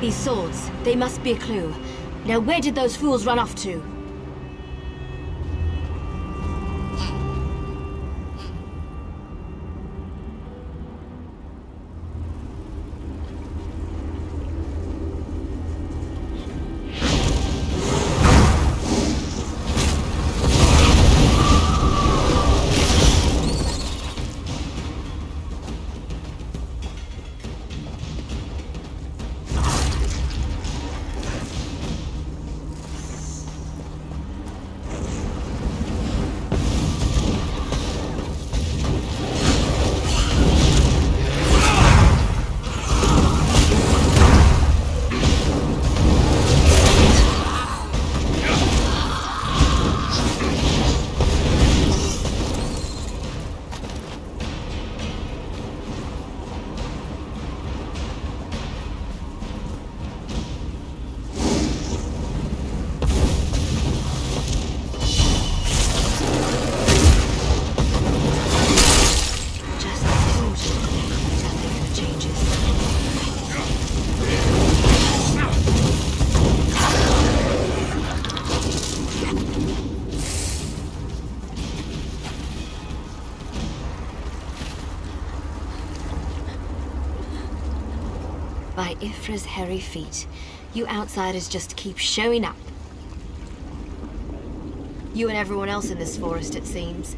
These swords, they must be a clue. Now where did those fools run off to? By Ifra's hairy feet, you outsiders just keep showing up. You and everyone else in this forest, it seems.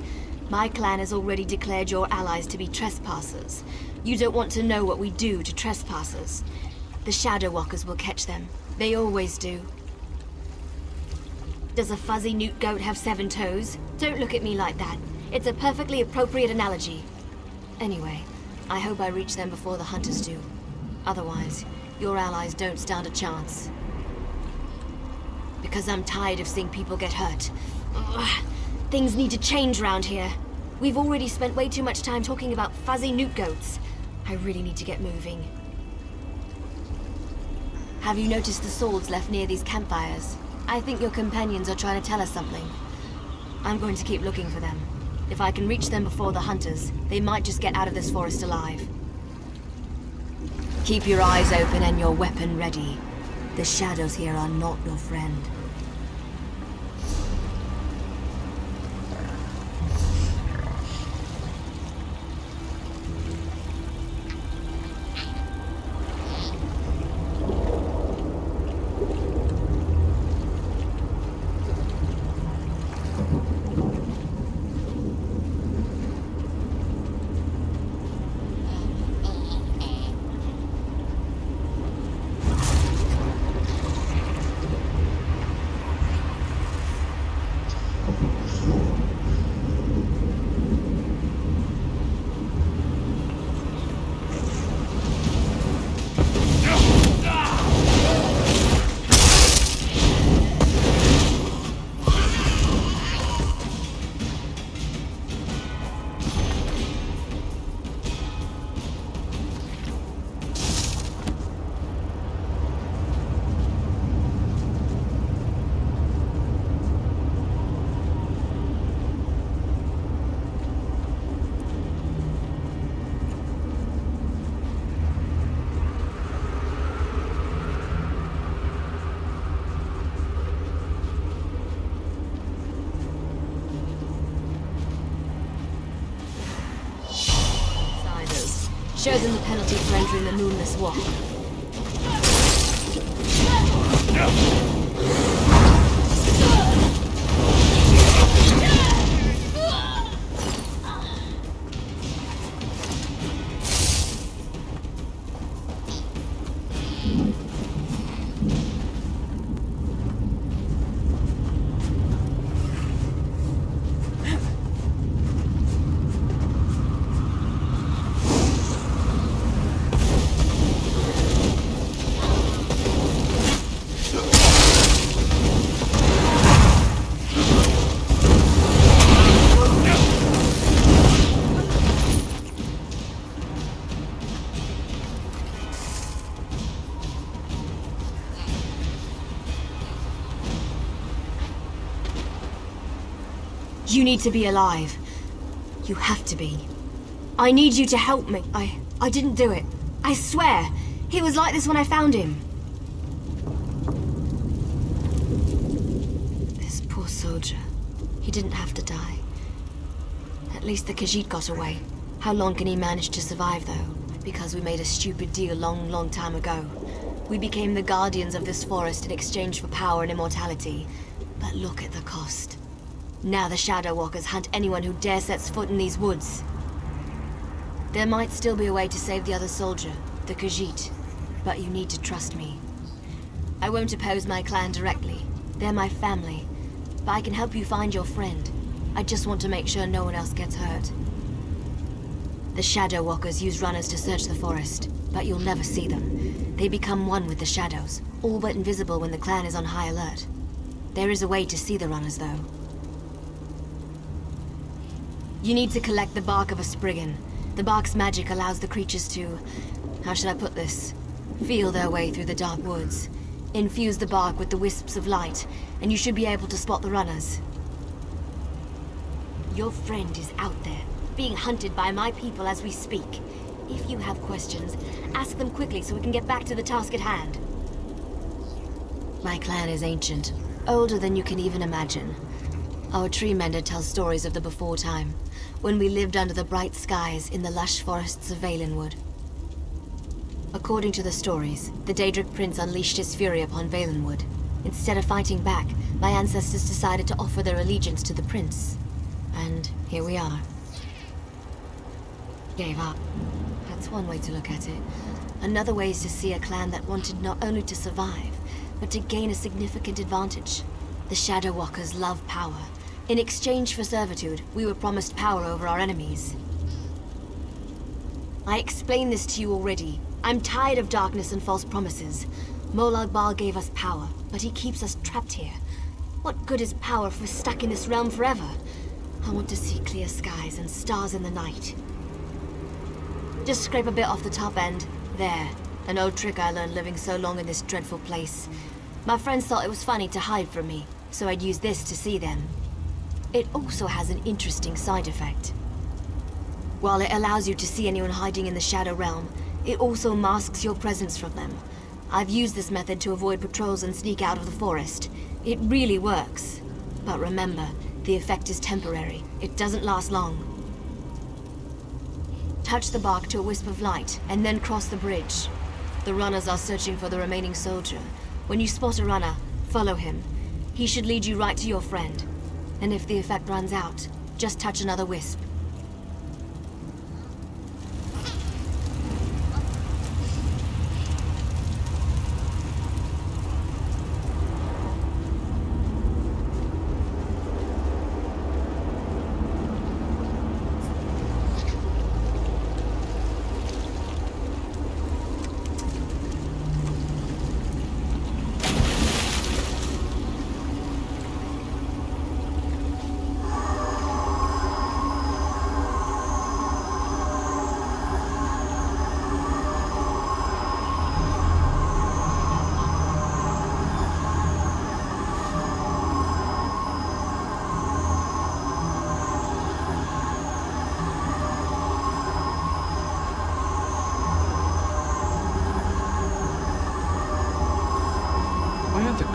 My clan has already declared your allies to be trespassers. You don't want to know what we do to trespassers. The Shadow Walkers will catch them. They always do. Does a fuzzy newt goat have 7 toes? Don't look at me like that. It's a perfectly appropriate analogy. Anyway, I hope I reach them before the hunters do. Otherwise, your allies don't stand a chance. Because I'm tired of seeing people get hurt. Ugh. Things need to change around here. We've already spent way too much time talking about fuzzy newt goats. I really need to get moving. Have you noticed the swords left near these campfires? I think your companions are trying to tell us something. I'm going to keep looking for them. If I can reach them before the hunters, they might just get out of this forest alive. Keep your eyes open and your weapon ready. The shadows here are not your friend. Show them the penalty for entering the Moonless Walk. You need to be alive. You have to be. I need you to help me. I didn't do it. I swear. He was like this when I found him. soldier. He didn't have to die. At least the Khajiit got away. How long can he manage to survive, though? Because we made a stupid deal long time ago. We became the guardians of this forest in exchange for power and immortality. But look at the cost. Now the Shadow Walkers hunt anyone who dare sets foot in these woods. There might still be a way to save the other soldier, the Khajiit, but you need to trust me. I won't oppose my clan directly. They're my family. But I can help you find your friend. I just want to make sure no one else gets hurt. The Shadow Walkers use runners to search the forest, but you'll never see them. They become one with the shadows, all but invisible when the clan is on high alert. There is a way to see the runners, though. You need to collect the bark of a Spriggan. The bark's magic allows the creatures to... how should I put this? Feel their way through the dark woods. Infuse the bark with the wisps of light, and you should be able to spot the runners. Your friend is out there, being hunted by my people as we speak. If you have questions, ask them quickly so we can get back to the task at hand. My clan is ancient, older than you can even imagine. Our tree mender tells stories of the before time, when we lived under the bright skies in the lush forests of Valenwood. According to the stories, the Daedric prince unleashed his fury upon Valenwood. Instead of fighting back, my ancestors decided to offer their allegiance to the prince. And here we are. Gave up. That's one way to look at it. Another way is to see a clan that wanted not only to survive, but to gain a significant advantage. The Shadow Walkers love power. In exchange for servitude, we were promised power over our enemies. I explained this to you already. I'm tired of darkness and false promises. Molag Bal gave us power, but he keeps us trapped here. What good is power if we're stuck in this realm forever? I want to see clear skies and stars in the night. Just scrape a bit off the top end. There. An old trick I learned living so long in this dreadful place. My friends thought it was funny to hide from me, so I'd use this to see them. It also has an interesting side effect. While it allows you to see anyone hiding in the Shadow Realm, it also masks your presence from them. I've used this method to avoid patrols and sneak out of the forest. It really works. But remember, the effect is temporary. It doesn't last long. Touch the bark to a wisp of light, and then cross the bridge. The runners are searching for the remaining soldier. When you spot a runner, follow him. He should lead you right to your friend. And if the effect runs out, just touch another wisp.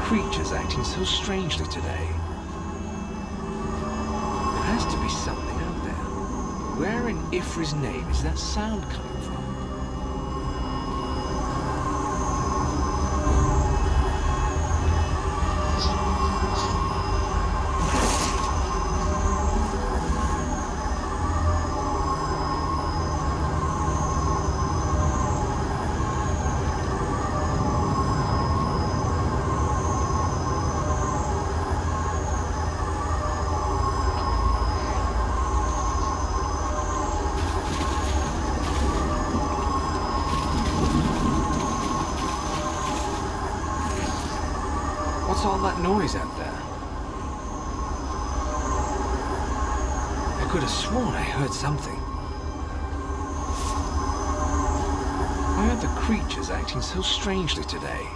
Creatures acting so strangely today. There has to be something out there. Where in Ifri's name is that sound coming from? What's all that noise out there? I could have sworn I heard something. Why are the creatures acting so strangely today?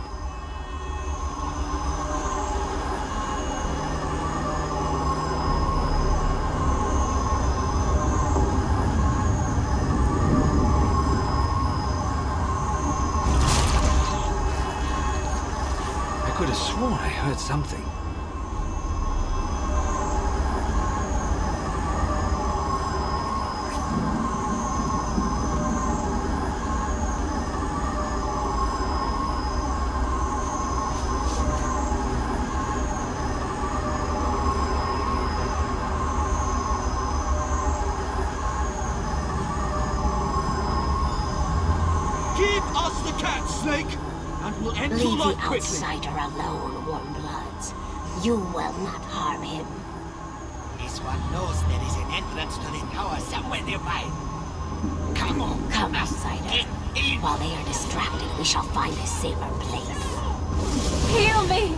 I could have sworn I heard something. Give us the cat, Snake, and we'll end your Leave the life quickly. outsider alone, Warmbloods. You will not harm him. This one knows there is an entrance to the tower somewhere nearby. Come on, Come, outsider. Get in. While they are distracted, we shall find a safer place. Heal me!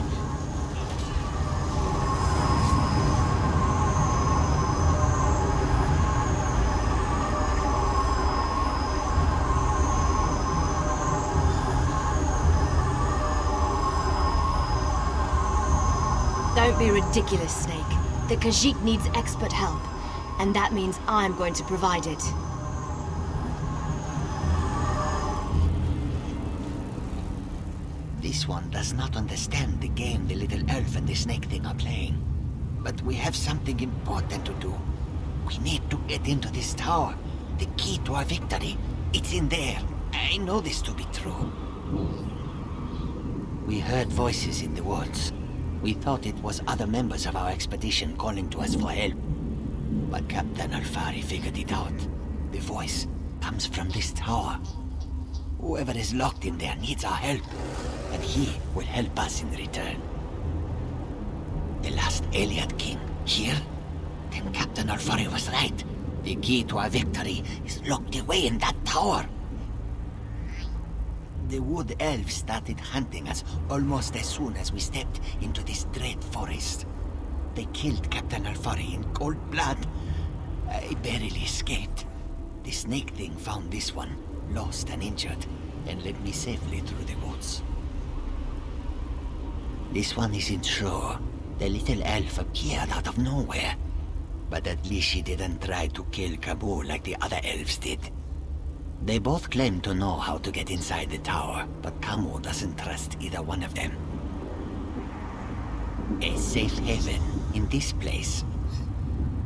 Don't be ridiculous, Snake. The Khajiit needs expert help, and that means I'm going to provide it. This one does not understand the game the little elf and the snake thing are playing. But we have something important to do. We need to get into this tower. The key to our victory, it's in there. I know this to be true. We heard voices in the woods. We thought it was other members of our expedition calling to us for help. But Captain Alfari figured it out. The voice comes from this tower. Whoever is locked in there needs our help, and he will help us in return. The last Eliad King here? Then Captain Alfari was right. The key to our victory is locked away in that tower. The wood elves started hunting us almost as soon as we stepped into this dread forest. They killed Captain Alfari in cold blood. I barely escaped. The snake thing found this one, lost and injured, and led me safely through the woods. This one isn't sure. The little elf appeared out of nowhere. But at least she didn't try to kill Kabul like the other elves did. They both claim to know how to get inside the tower, but Kamu doesn't trust either one of them. A safe haven in this place.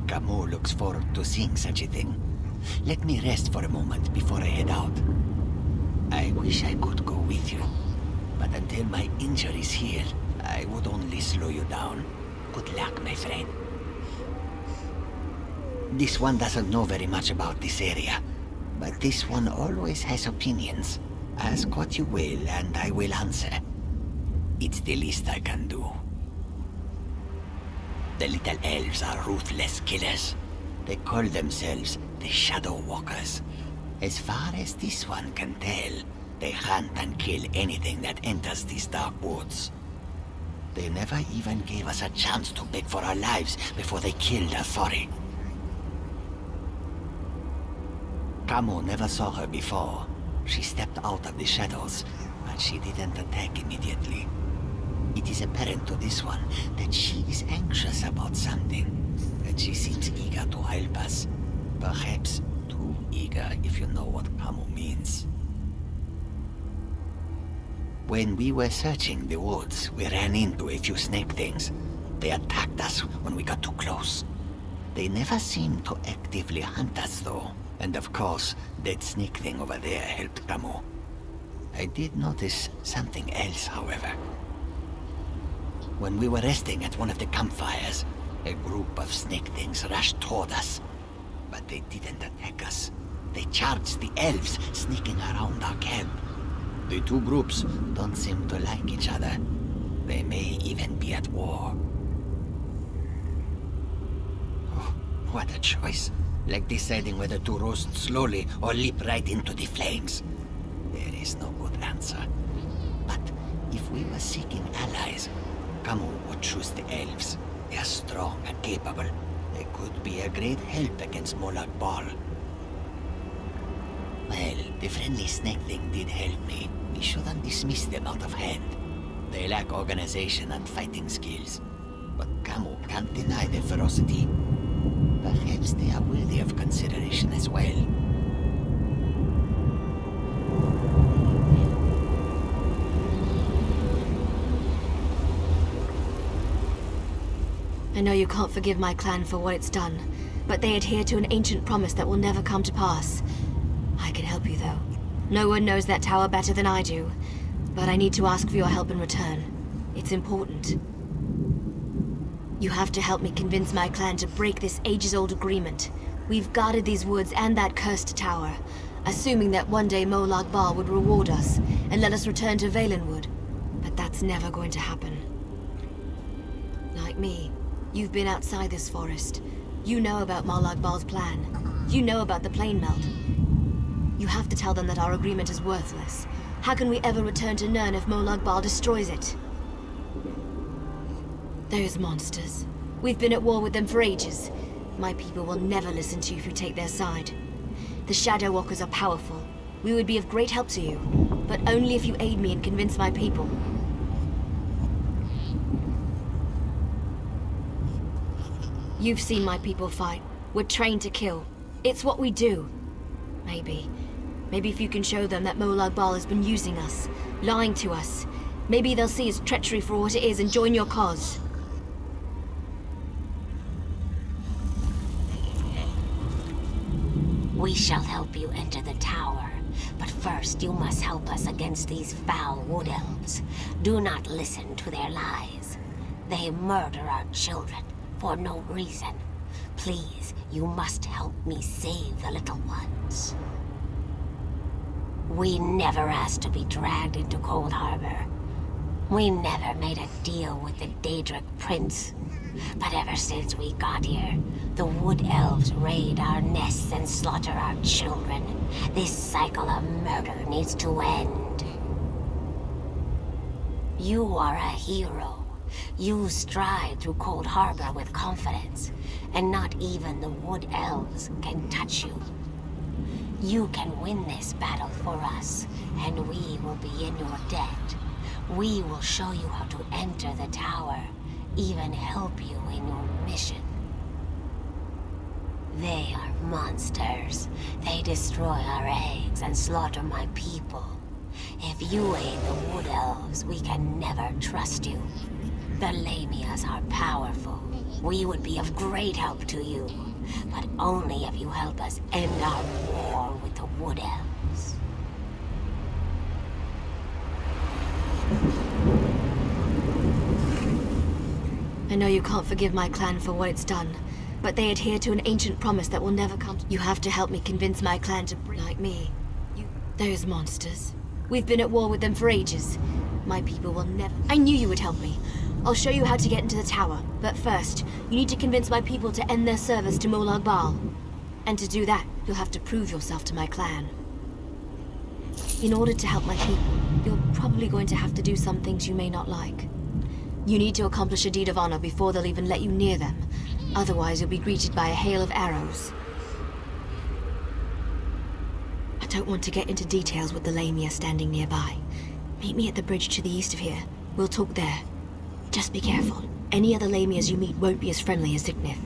Kamu looks forward to seeing such a thing. Let me rest for a moment before I head out. I wish I could go with you, but until my injuries heal, I would only slow you down. Good luck, my friend. This one doesn't know very much about this area, but this one always has opinions. Ask what you will, and I will answer. It's the least I can do. The little elves are ruthless killers. They call themselves the Shadow Walkers. As far as this one can tell, they hunt and kill anything that enters these dark woods. They never even gave us a chance to beg for our lives before they killed Alfari. Kamu never saw her before. She stepped out of the shadows, but she didn't attack immediately. It is apparent to this one that she is anxious about something, and she seems eager to help us. Perhaps too eager, if you know what Kamu means. When we were searching the woods, we ran into a few snake things. They attacked us when we got too close. They never seemed to actively hunt us, though. And of course, that snake thing over there helped Kamu. I did notice something else, however. When we were resting at one of the campfires, a group of snake things rushed toward us. But they didn't attack us. They charged the elves sneaking around our camp. The two groups don't seem to like each other. They may even be at war. Oh, what a choice. Like deciding whether to roast slowly or leap right into the flames. There is no good answer. But if we were seeking allies, Kamu would choose the elves. They are strong and capable. They could be a great help against Molag Bal. Well, the friendly snake thing did help me. We shouldn't dismiss them out of hand. They lack organization and fighting skills. But Kamu can't deny their ferocity. Perhaps they are worthy of consideration as well. I know you can't forgive my clan for what it's done, but they adhere to an ancient promise that will never come to pass. I can help you, though. No one knows that tower better than I do, but I need to ask for your help in return. It's important. You have to help me convince my clan to break this ages-old agreement. We've guarded these woods and that cursed tower. assuming that one day Molag Bal would reward us and let us return to Valenwood. But that's never going to happen. Like me, you've been outside this forest. You know about Molag Bal's plan. You know about the plane melt. You have to tell them that our agreement is worthless. How can we ever return to Nirn if Molag Bal destroys it? Those monsters. We've been at war with them for ages. My people will never listen to you if you take their side. The Shadow Walkers are powerful. We would be of great help to you, but only if you aid me and convince my people. You've seen my people fight. We're trained to kill. It's what we do. Maybe if you can show them that Molag Bal has been using us, lying to us, maybe they'll see his treachery for what it is and join your cause. We shall help you enter the tower, but first you must help us against these foul wood elves. Do not listen to their lies. They murder our children for no reason. Please, you must help me save the little ones. We never asked to be dragged into Cold Harbor. We never made a deal with the Daedric Prince. But ever since we got here, the Wood Elves raid our nests and slaughter our children. This cycle of murder needs to end. You are a hero. You stride through Cold Harbor with confidence, and not even the Wood Elves can touch you. You can win this battle for us, and we will be in your debt. We will show you how to enter the tower, even help you in your mission. They are monsters. They destroy our eggs and slaughter my people. If you aid the Wood Elves, we can never trust you. The Lamias are powerful. We would be of great help to you, but only if you help us end our war with the Wood Elves. I know you can't forgive my clan for what it's done, but they adhere to an ancient promise that will never come. You have to help me convince my clan to bring like me. Those monsters. We've been at war with them for ages. My people will never... I knew you would help me. I'll show you how to get into the tower, but first, you need to convince my people to end their service to Molag Bal. And to do that, you'll have to prove yourself to my clan. In order to help my people, you're probably going to have to do some things you may not like. You need to accomplish a deed of honor before they'll even let you near them. Otherwise, you'll be greeted by a hail of arrows. I don't want to get into details with the Lamia standing nearby. Meet me at the bridge to the east of here. We'll talk there. Just be careful. Any other Lamias you meet won't be as friendly as Zignith.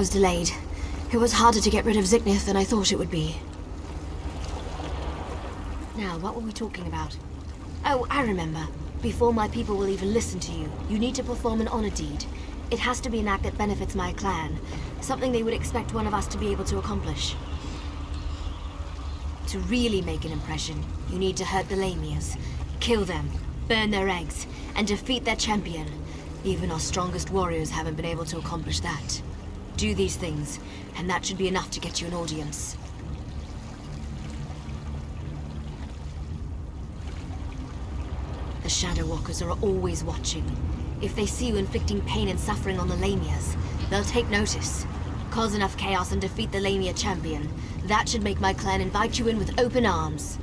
was delayed. It was harder to get rid of Ziknith than I thought it would be. Now, what were we talking about? Oh, I remember. Before my people will even listen to you, you need to perform an honor deed. It has to be an act that benefits my clan. Something they would expect one of us to be able to accomplish. To really make an impression, you need to hurt the Lamias. Kill them, burn their eggs, and defeat their champion. Even our strongest warriors haven't been able to accomplish that. Do these things, and that should be enough to get you an audience. The Shadow Walkers are always watching. If they see you inflicting pain and suffering on the Lamias, they'll take notice. Cause enough chaos and defeat the Lamia champion. That should make my clan invite you in with open arms.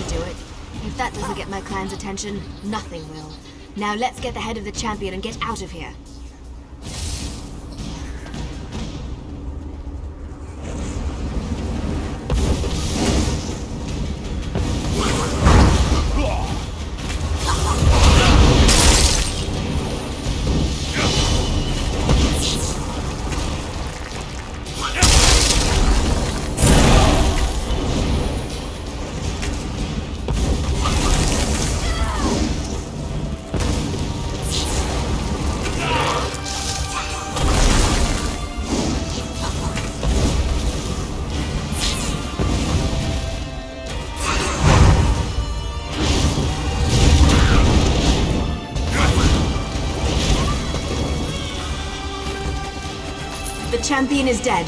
should do it. If that doesn't get my clan's attention, nothing will. Now let's get the head of the champion and get out of here. The champion is dead.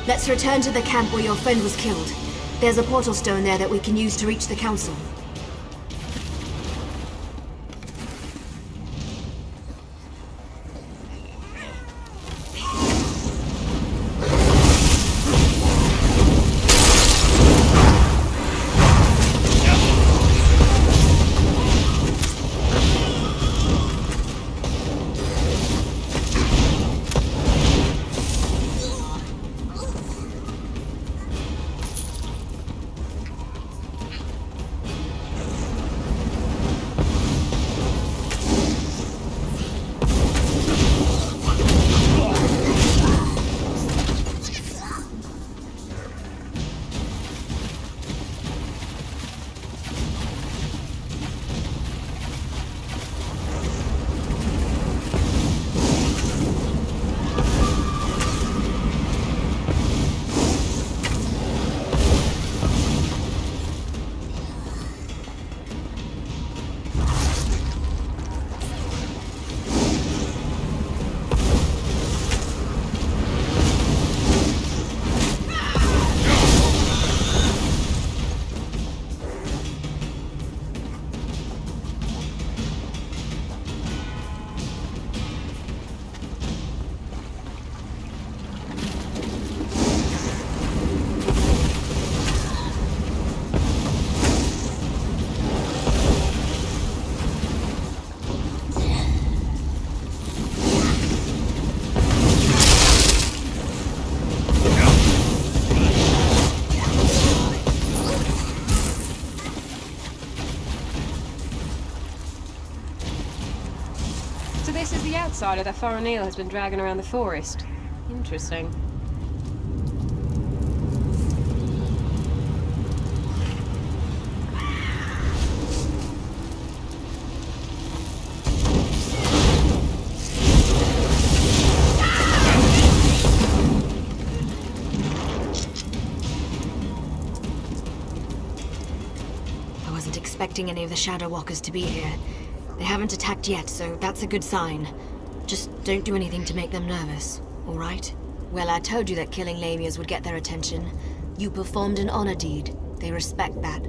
Let's return to the camp where your friend was killed. There's a portal stone there that we can use to reach the council. So this is the outsider that Faranil has been dragging around the forest. Interesting. I wasn't expecting any of the Shadow Walkers to be here. They haven't attacked yet, so that's a good sign. Just don't do anything to make them nervous, all right? Well, I told you that killing Lamias would get their attention. You performed an honor deed. They respect that.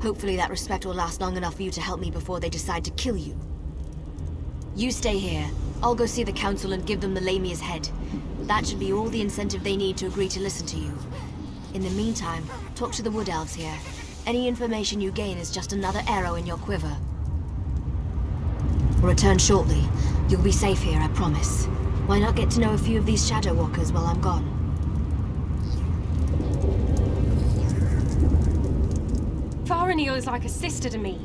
Hopefully that respect will last long enough for you to help me before they decide to kill you. You stay here. I'll go see the council and give them the Lamia's head. That should be all the incentive they need to agree to listen to you. In the meantime, talk to the Wood Elves here. Any information you gain is just another arrow in your quiver. Return shortly. You'll be safe here, I promise. Why not get to know a few of these Shadow Walkers while I'm gone? Faranil is like a sister to me.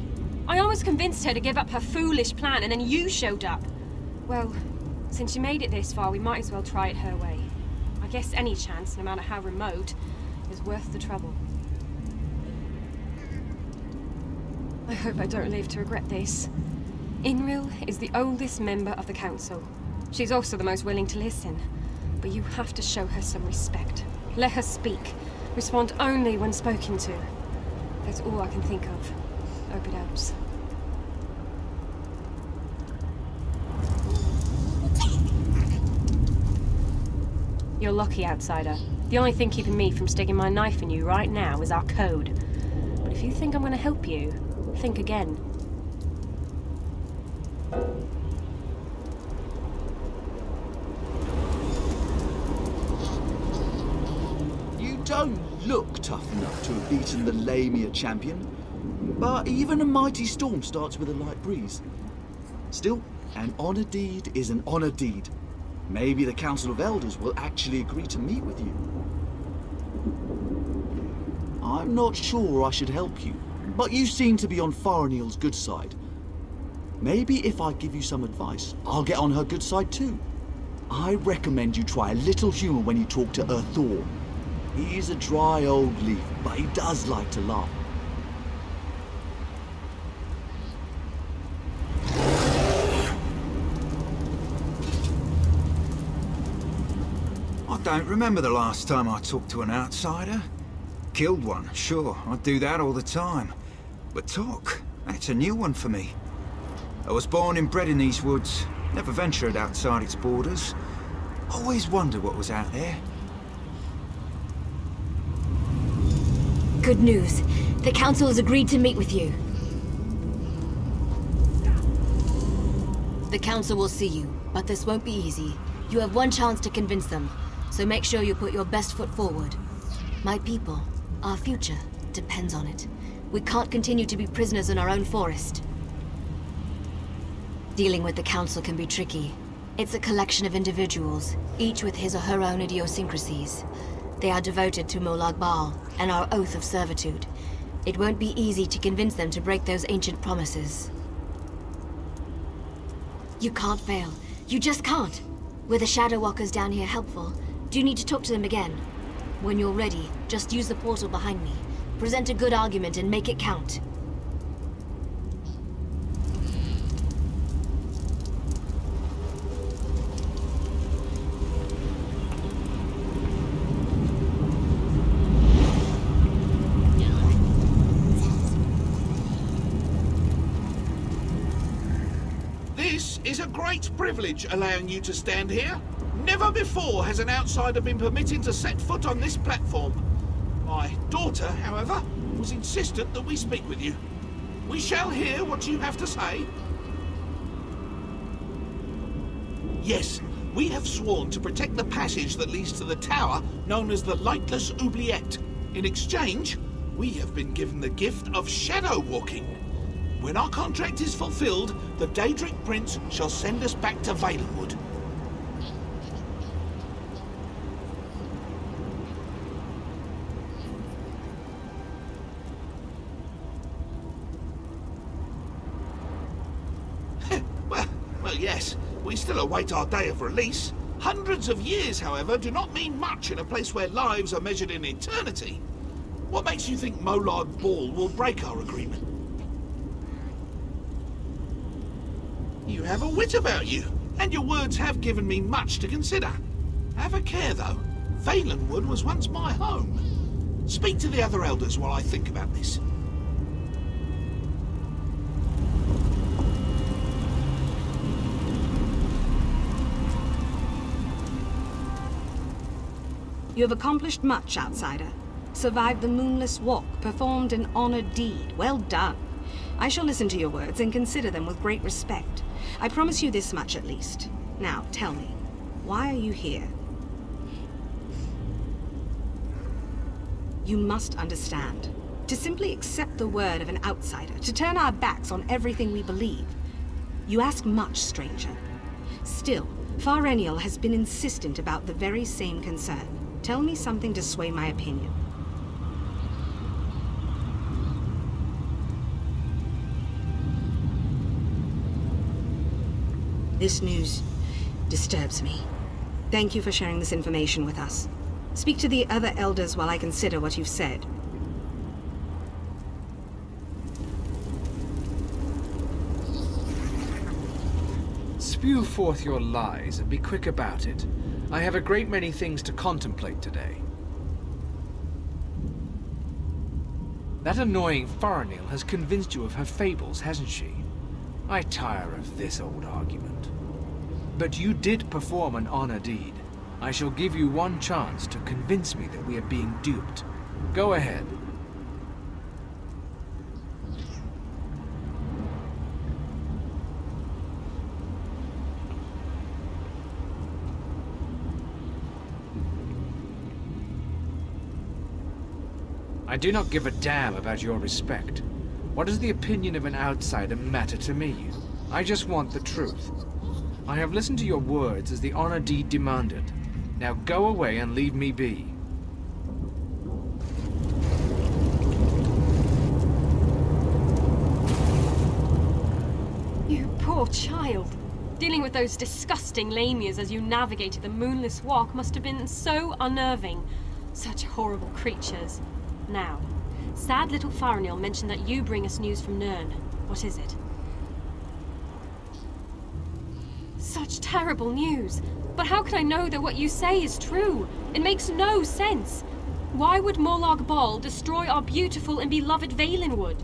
I almost convinced her to give up her foolish plan, and then you showed up. Well, since you made it this far, we might as well try it her way. I guess any chance, no matter how remote, is worth the trouble. I hope I don't live to regret this. Inril is the oldest member of the council. She's also the most willing to listen. But you have to show her some respect. Let her speak. Respond only when spoken to. That's all I can think of. Hope it helps. You're lucky, outsider. The only thing keeping me from sticking my knife in you right now is our code. But if you think I'm going to help you, think again. You don't look tough enough to have beaten the Lamia champion. But even a mighty storm starts with a light breeze. Still, an honor deed is an honor deed. Maybe the Council of Elders will actually agree to meet with you. I'm not sure I should help you, but you seem to be on Faranil's good side. Maybe if I give you some advice, I'll get on her good side too. I recommend you try a little humor when you talk to Thor. He's a dry old leaf, but he does like to laugh. I don't remember the last time I talked to an outsider. Killed one, sure, I do that all the time. But talk, that's a new one for me. I was born and bred in these woods, never ventured outside its borders. Always wondered what was out there. Good news. The Council has agreed to meet with you. The Council will see you, but this won't be easy. You have one chance to convince them, so make sure you put your best foot forward. My people, our future, depends on it. We can't continue to be prisoners in our own forest. Dealing with the Council can be tricky. It's a collection of individuals, each with his or her own idiosyncrasies. They are devoted to Molag Bal and our oath of servitude. It won't be easy to convince them to break those ancient promises. You can't fail. You just can't. Were the Shadow Walkers down here helpful? Do you need to talk to them again? When you're ready, just use the portal behind me. Present a good argument and make it count. This is a great privilege allowing you to stand here. Never before has an outsider been permitted to set foot on this platform. My daughter, however, was insistent that we speak with you. We shall hear what you have to say. Yes, we have sworn to protect the passage that leads to the tower known as the Lightless Oubliette. In exchange, we have been given the gift of shadow walking. When our contract is fulfilled, the Daedric Prince shall send us back to Valenwood. Well, yes, we still await our day of release. Hundreds of years, however, do not mean much in a place where lives are measured in eternity. What makes you think Molag Bal will break our agreement? You have a wit about you, and your words have given me much to consider. Have a care, though. Valenwood was once my home. Speak to the other elders while I think about this. You have accomplished much, outsider. Survived the moonless walk, performed an honored deed. Well done. I shall listen to your words and consider them with great respect. I promise you this much at least. Now, tell me, why are you here? You must understand. To simply accept the word of an outsider, to turn our backs on everything we believe. You ask much, stranger. Still, Faranil has been insistent about the very same concern. Tell me something to sway my opinion. This news disturbs me. Thank you for sharing this information with us. Speak to the other elders while I consider what you've said. Spew forth your lies and be quick about it. I have a great many things to contemplate today. That annoying Faranil has convinced you of her fables, hasn't she? I tire of this old argument. But you did perform an honor deed. I shall give you one chance to convince me that we are being duped. Go ahead. I do not give a damn about your respect. What does the opinion of an outsider matter to me? I just want the truth. I have listened to your words as the honor deed demanded. Now go away and leave me be. You poor child. Dealing with those disgusting lamias as you navigated the moonless walk must have been so unnerving. Such horrible creatures. Now, sad little Farinil mentioned that you bring us news from Nirn. What is it? Such terrible news. But how can I know that what you say is true? It makes no sense. Why would Molag Bal destroy our beautiful and beloved Valenwood?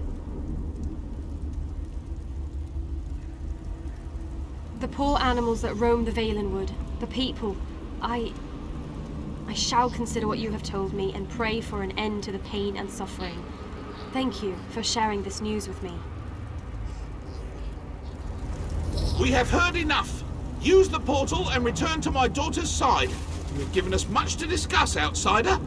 The poor animals that roam the Valenwood, the people, I shall consider what you have told me and pray for an end to the pain and suffering. Thank you for sharing this news with me. We have heard enough. Use the portal and return to my daughter's side. You have given us much to discuss, outsider.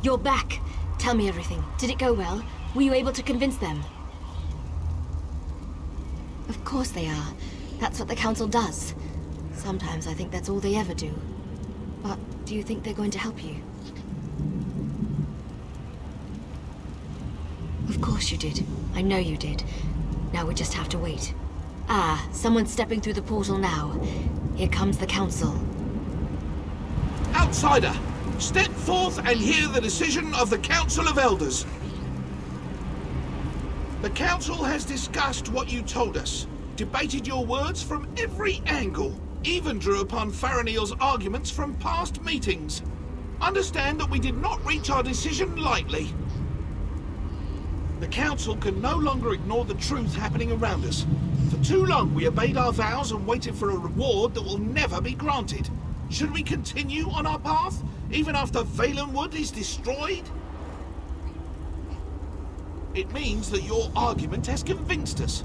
You're back. Tell me everything. Did it go well? Were you able to convince them? Of course they are. That's what the Council does. Sometimes I think that's all they ever do. But do you think they're going to help you? Of course you did. I know you did. Now we just have to wait. Ah, someone's stepping through the portal now. Here comes the Council. Outsider, step forth and hear the decision of the Council of Elders. The Council has discussed what you told us, debated your words from every angle, even drew upon Farinil's arguments from past meetings. Understand that we did not reach our decision lightly. The Council can no longer ignore the truth happening around us. For too long we obeyed our vows and waited for a reward that will never be granted. Should we continue on our path, even after Valenwood is destroyed? It means that your argument has convinced us.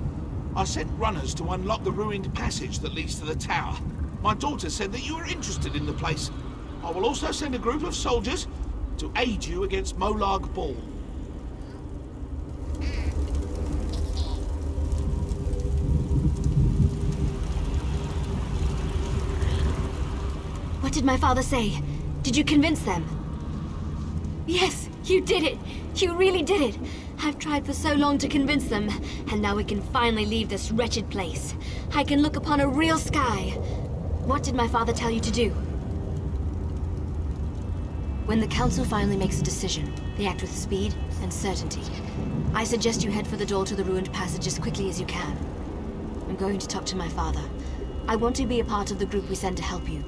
I sent runners to unlock the ruined passage that leads to the tower. My daughter said that you are interested in the place. I will also send a group of soldiers to aid you against Molag Bal. What did my father say? Did you convince them? Yes, you did it! You really did it! I've tried for so long to convince them, and now we can finally leave this wretched place. I can look upon a real sky. What did my father tell you to do? When the Council finally makes a decision, they act with speed and certainty. I suggest you head for the door to the ruined passage as quickly as you can. I'm going to talk to my father. I want to be a part of the group we send to help you.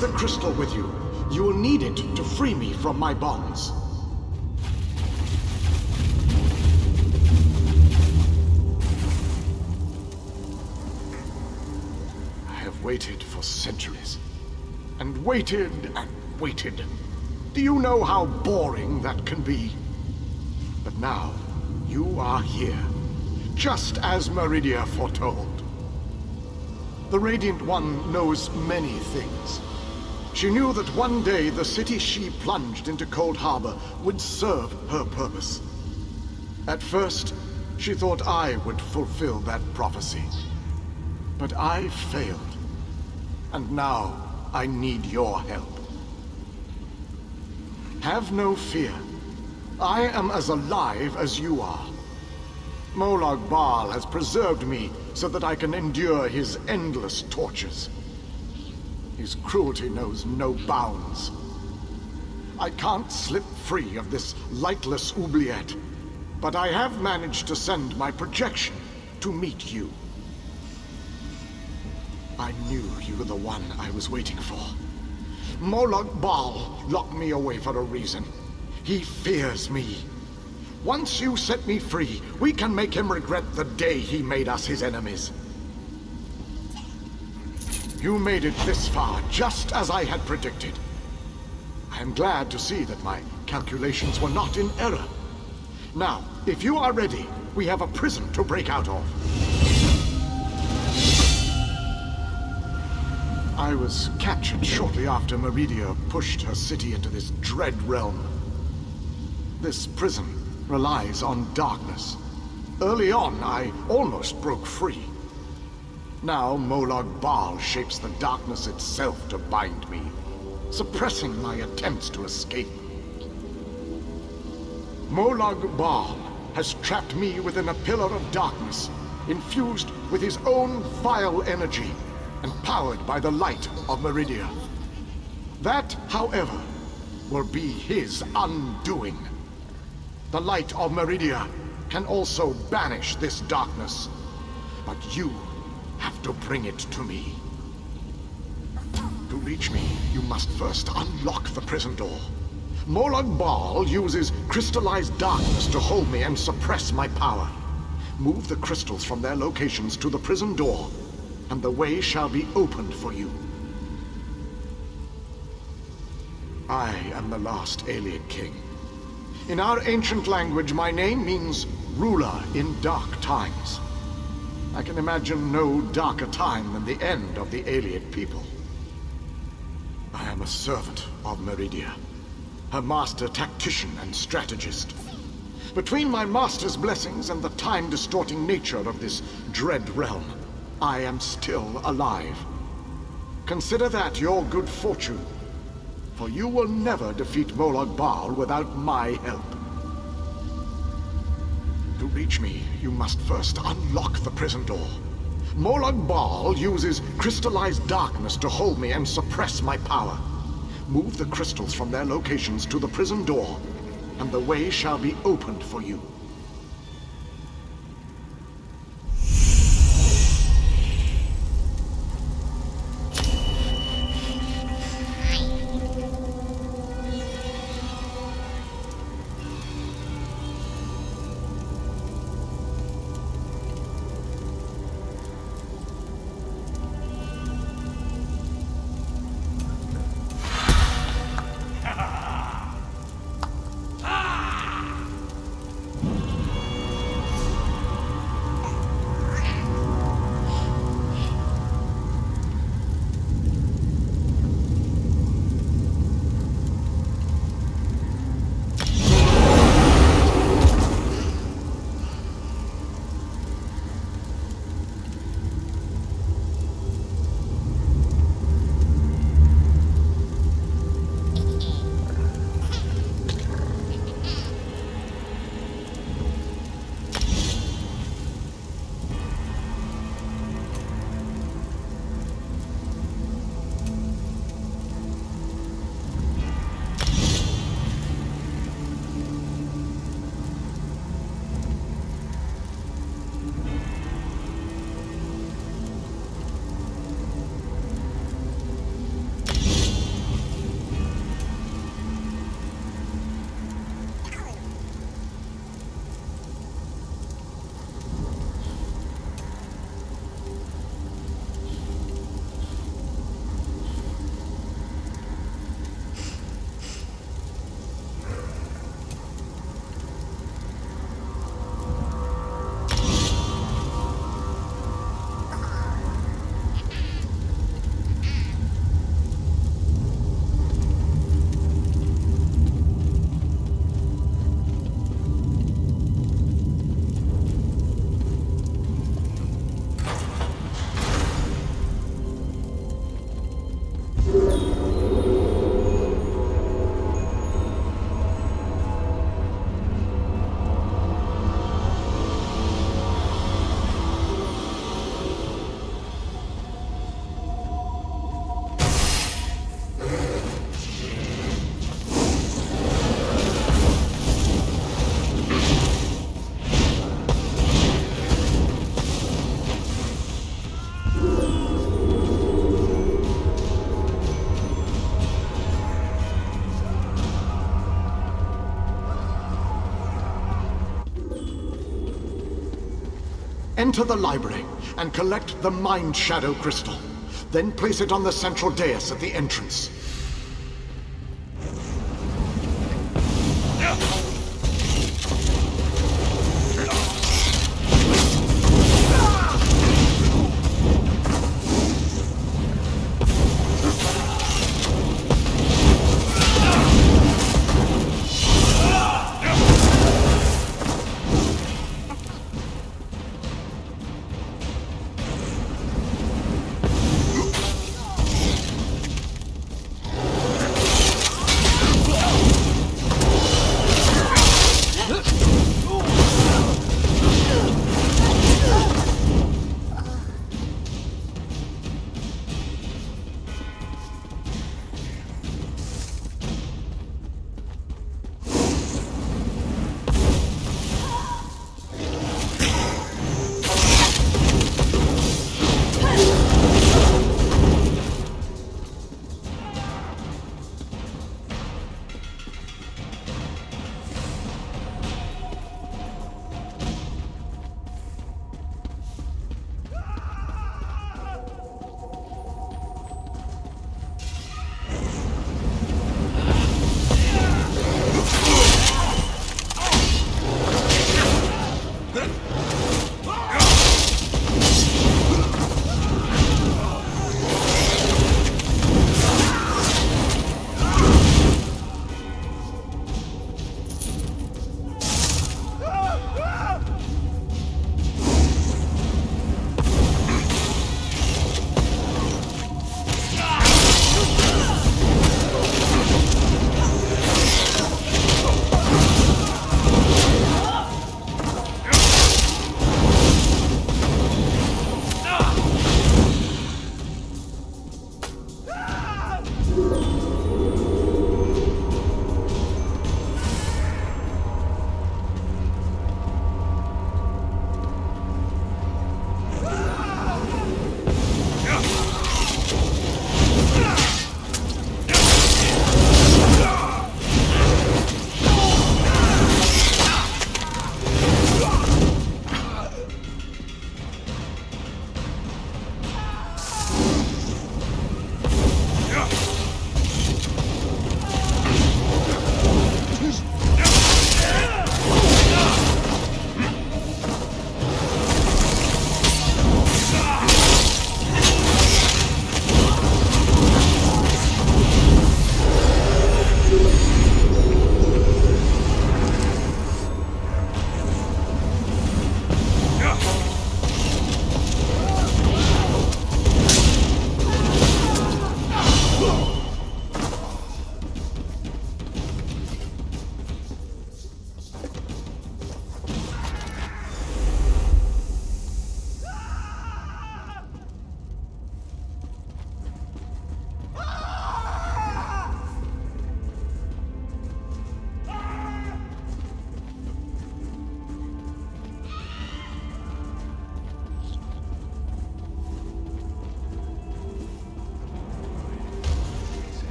the crystal with you. You will need it to free me from my bonds. I have waited for centuries. And waited and waited. Do you know how boring that can be? But now, you are here. Just as Meridia foretold. The Radiant One knows many things. She knew that one day the city she plunged into Cold Harbor would serve her purpose. At first, she thought I would fulfill that prophecy. But I failed. And now, I need your help. Have no fear. I am as alive as you are. Molag Bal has preserved me so that I can endure his endless tortures. His cruelty knows no bounds. I can't slip free of this lightless oubliette, but I have managed to send my projection to meet you. I knew you were the one I was waiting for. Molag Bal locked me away for a reason. He fears me. Once you set me free, we can make him regret the day he made us his enemies. You made it this far, just as I had predicted. I am glad to see that my calculations were not in error. Now, if you are ready, we have a prison to break out of. I was captured shortly after Meridia pushed her city into this dread realm. This prison relies on darkness. Early on, I almost broke free. Now Molag Bal shapes the darkness itself to bind me, suppressing my attempts to escape. Molag Bal has trapped me within a pillar of darkness, infused with his own vile energy, and powered by the light of Meridia. That, however, will be his undoing. The light of Meridia can also banish this darkness, but you have to bring it to me. To reach me, you must first unlock the prison door. Molag Bal uses crystallized darkness to hold me and suppress my power. Move the crystals from their locations to the prison door, and the way shall be opened for you. I am the last alien king. In our ancient language, my name means ruler in dark times. I can imagine no darker time than the end of the alien people. I am a servant of Meridia, her master tactician and strategist. Between my master's blessings and the time-distorting nature of this dread realm, I am still alive. Consider that your good fortune, for you will never defeat Molag Bal without my help. To reach me, you must first unlock the prison door. Molag Bal uses crystallized darkness to hold me and suppress my power. Move the crystals from their locations to the prison door, and the way shall be opened for you. Enter the library and collect the Mind Shadow Crystal. Then place it on the central dais at the entrance.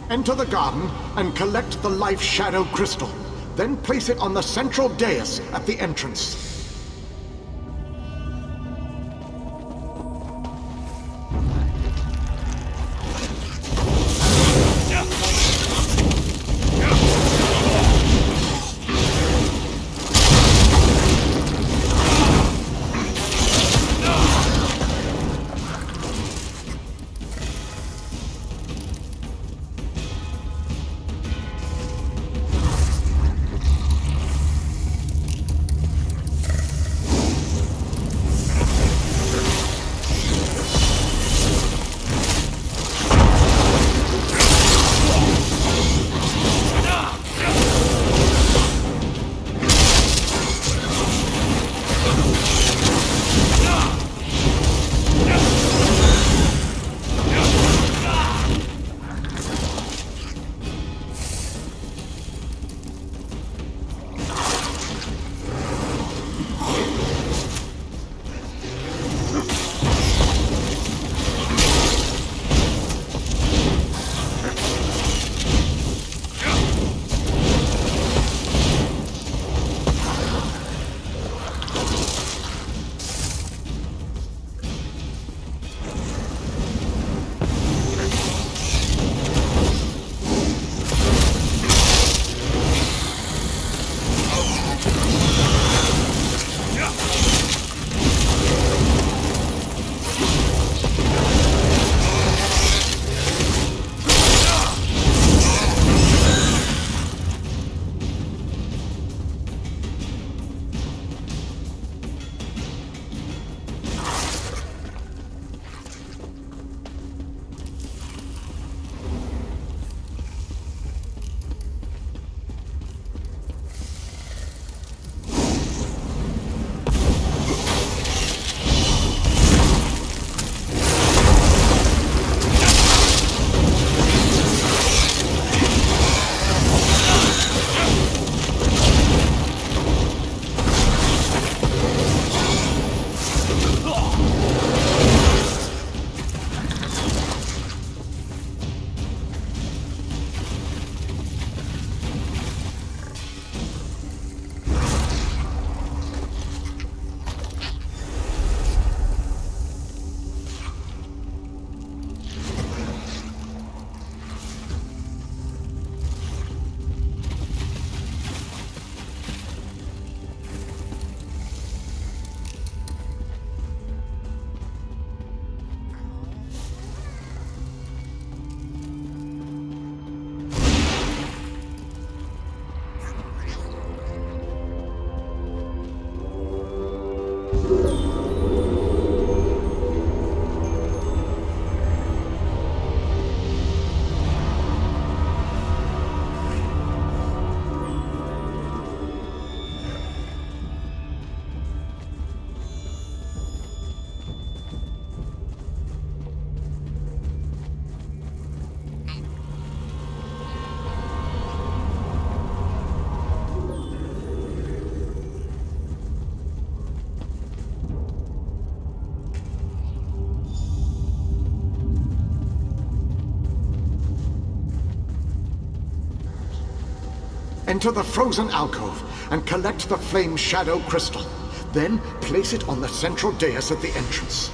Enter the garden and collect the Life Shadow Crystal. Then place it on the central dais at the entrance. Enter the frozen alcove and collect the flame shadow crystal. Then place it on the central dais at the entrance.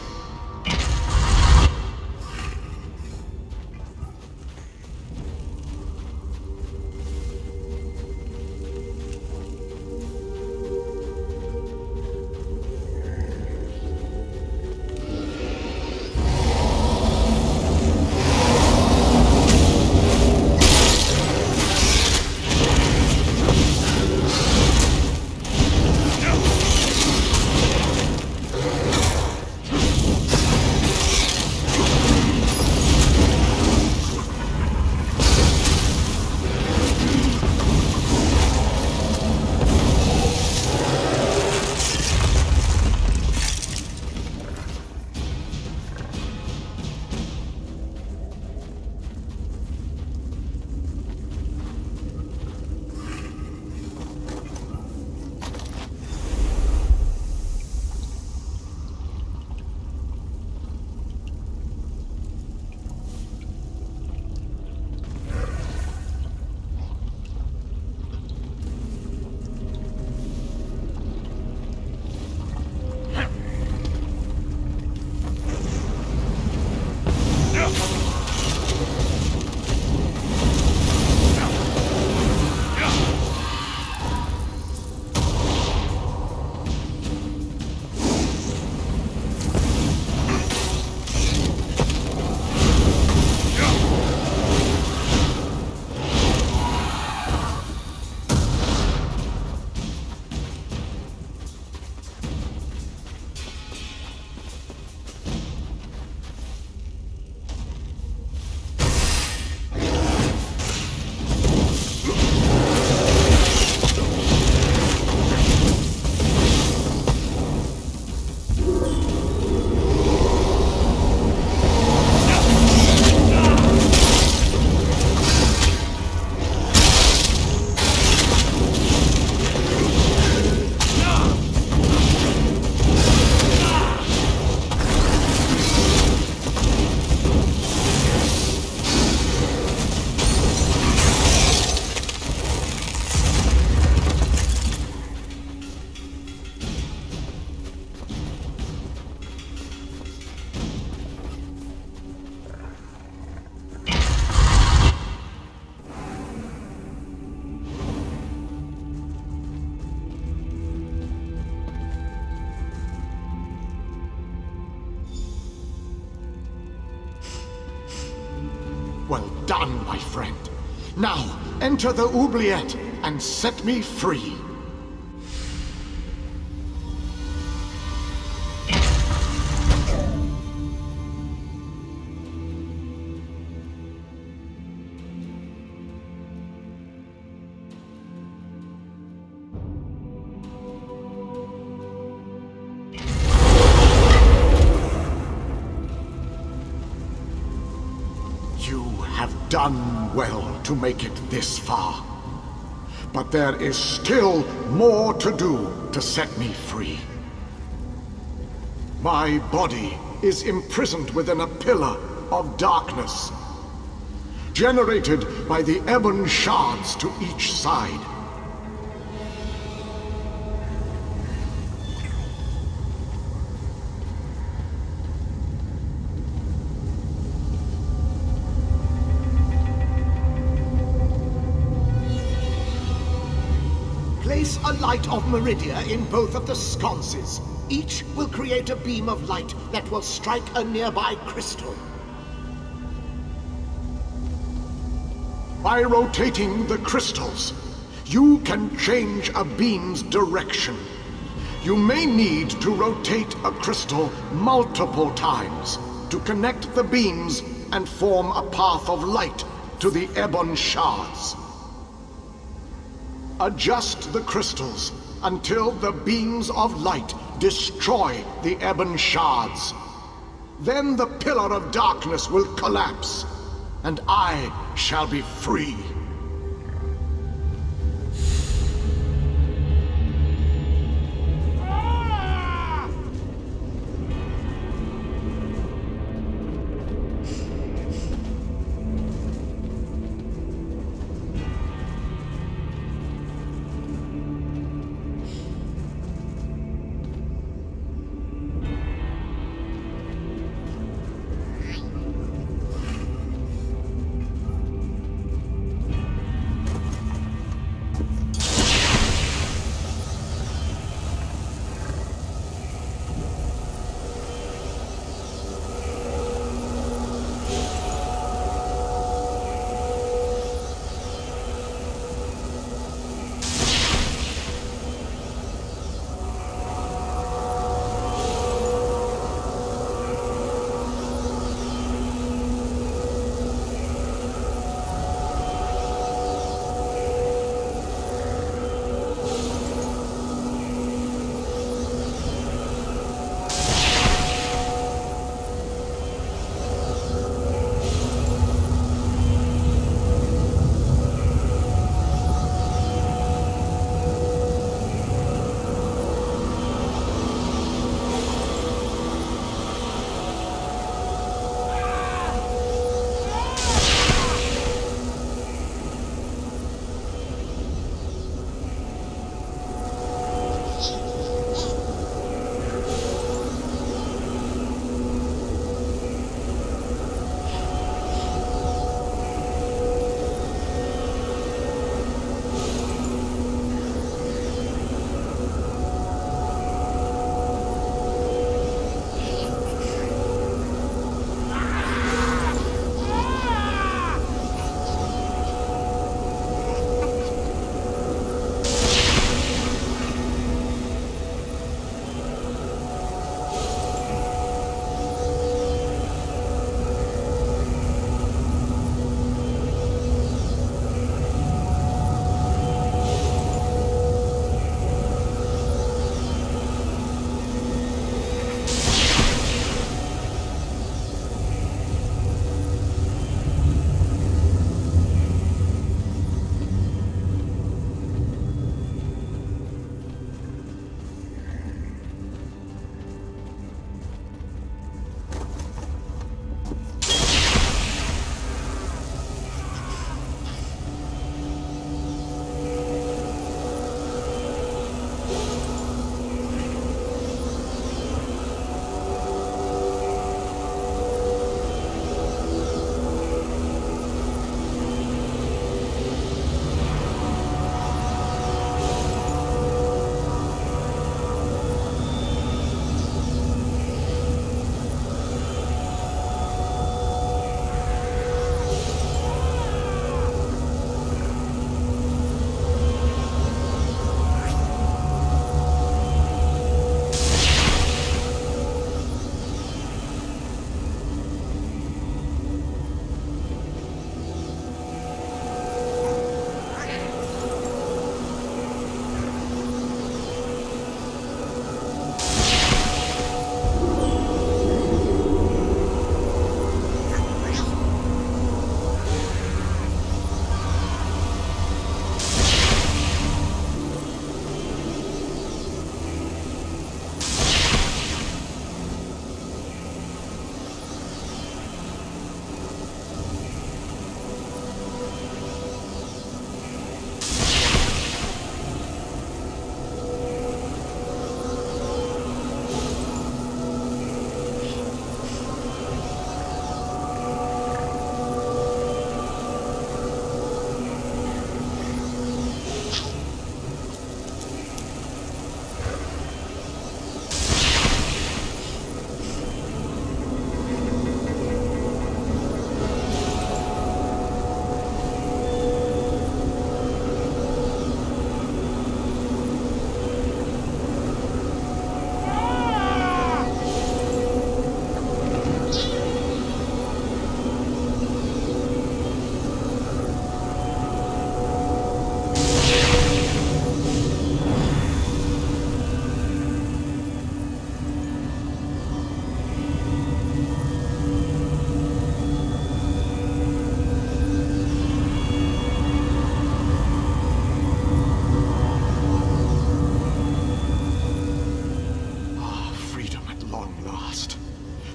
Well done, my friend. Now, enter the oubliette and set me free. Done well to make it this far. But there is still more to do to set me free. My body is imprisoned within a pillar of darkness, generated by the ebon shards to each side. Place a light of Meridia in both of the sconces. Each will create a beam of light that will strike a nearby crystal. By rotating the crystals, you can change a beam's direction. You may need to rotate a crystal multiple times to connect the beams and form a path of light to the ebon shards. Adjust the crystals until the beams of light destroy the ebon shards. Then the pillar of darkness will collapse, and I shall be free.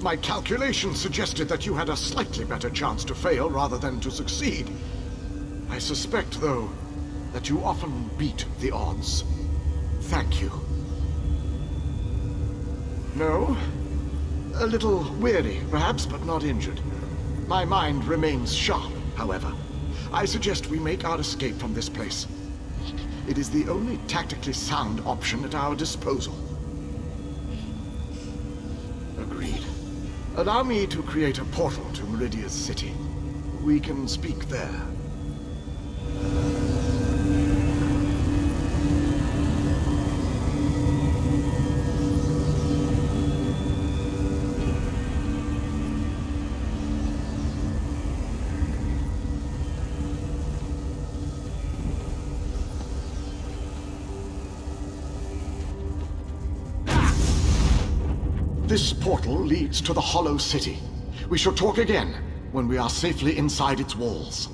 My calculations suggested that you had a slightly better chance to fail rather than to succeed. I suspect, though, that you often beat the odds. Thank you. No? A little weary, perhaps, but not injured. My mind remains sharp, however. I suggest we make our escape from this place. It is the only tactically sound option at our disposal. Agreed. Allow me to create a portal to Meridia's city. We can speak there. This portal leads to the Hollow City. We shall talk again when we are safely inside its walls.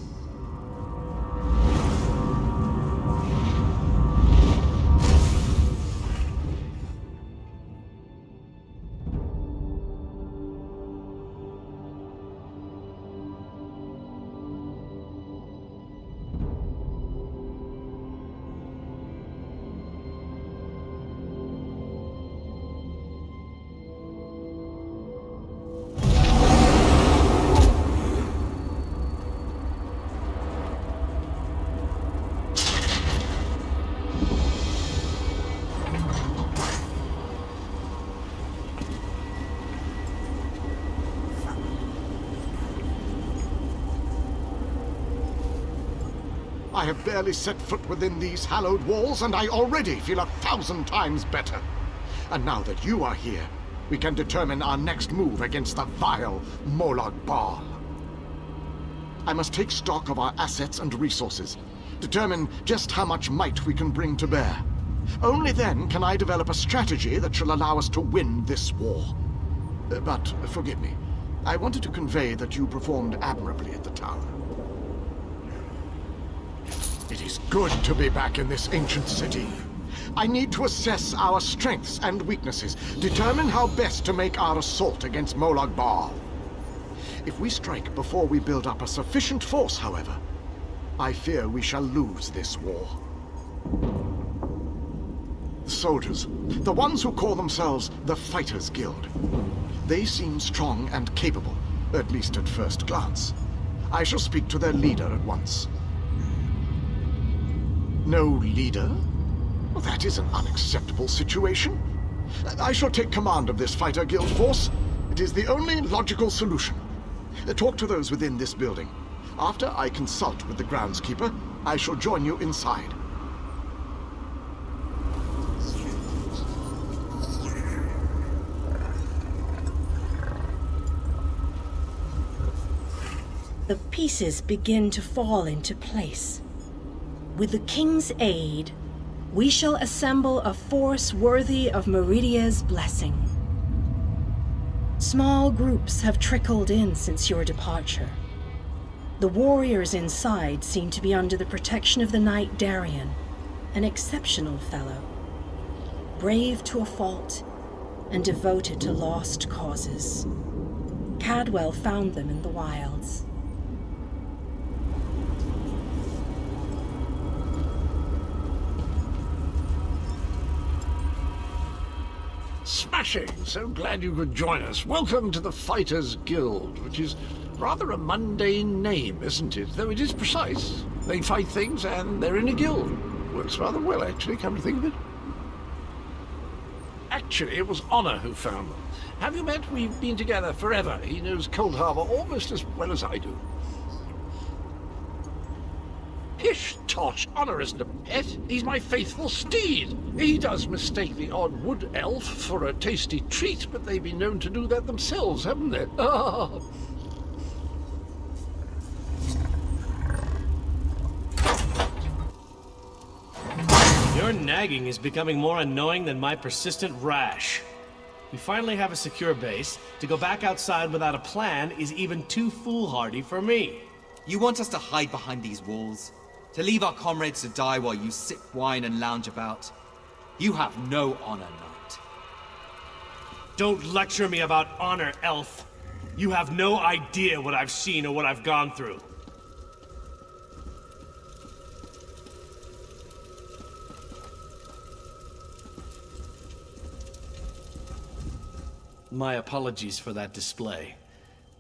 I have barely set foot within these hallowed walls, and I already feel 1,000 times better. And now that you are here, we can determine our next move against the vile Molag Bal. I must take stock of our assets and resources, determine just how much might we can bring to bear. Only then can I develop a strategy that shall allow us to win this war. But forgive me, I wanted to convey that you performed admirably at the tower. It is good to be back in this ancient city. I need to assess our strengths and weaknesses, determine how best to make our assault against Molag Bal. If we strike before we build up a sufficient force, however, I fear we shall lose this war. The soldiers, the ones who call themselves the Fighters Guild, they seem strong and capable, at least at first glance. I shall speak to their leader at once. No leader? Well, that is an unacceptable situation. I shall take command of this Fighter Guild force. It is the only logical solution. Talk to those within this building. After I consult with the groundskeeper, I shall join you inside. The pieces begin to fall into place. With the King's aid, we shall assemble a force worthy of Meridia's blessing. Small groups have trickled in since your departure. The warriors inside seem to be under the protection of the Knight Darien, an exceptional fellow, brave to a fault and devoted to lost causes. Cadwell found them in the wilds. Smashing! So glad you could join us. Welcome to the Fighters Guild, which is rather a mundane name, isn't it? Though it is precise. They fight things and they're in a guild. Works rather well, actually, come to think of it. Actually, it was Honor who found them. Have you met? We've been together forever. He knows Cold Harbor almost as well as I do. Pish Tosh, Honor isn't a pet. He's my faithful steed. He does mistake the odd wood elf for a tasty treat, but they've been known to do that themselves, haven't they? Your nagging is becoming more annoying than my persistent rash. We finally have a secure base. To go back outside without a plan is even too foolhardy for me. You want us to hide behind these walls? To leave our comrades to die while you sip wine and lounge about? You have no honor, Knight. Don't lecture me about honor, elf. You have no idea what I've seen or what I've gone through. My apologies for that display.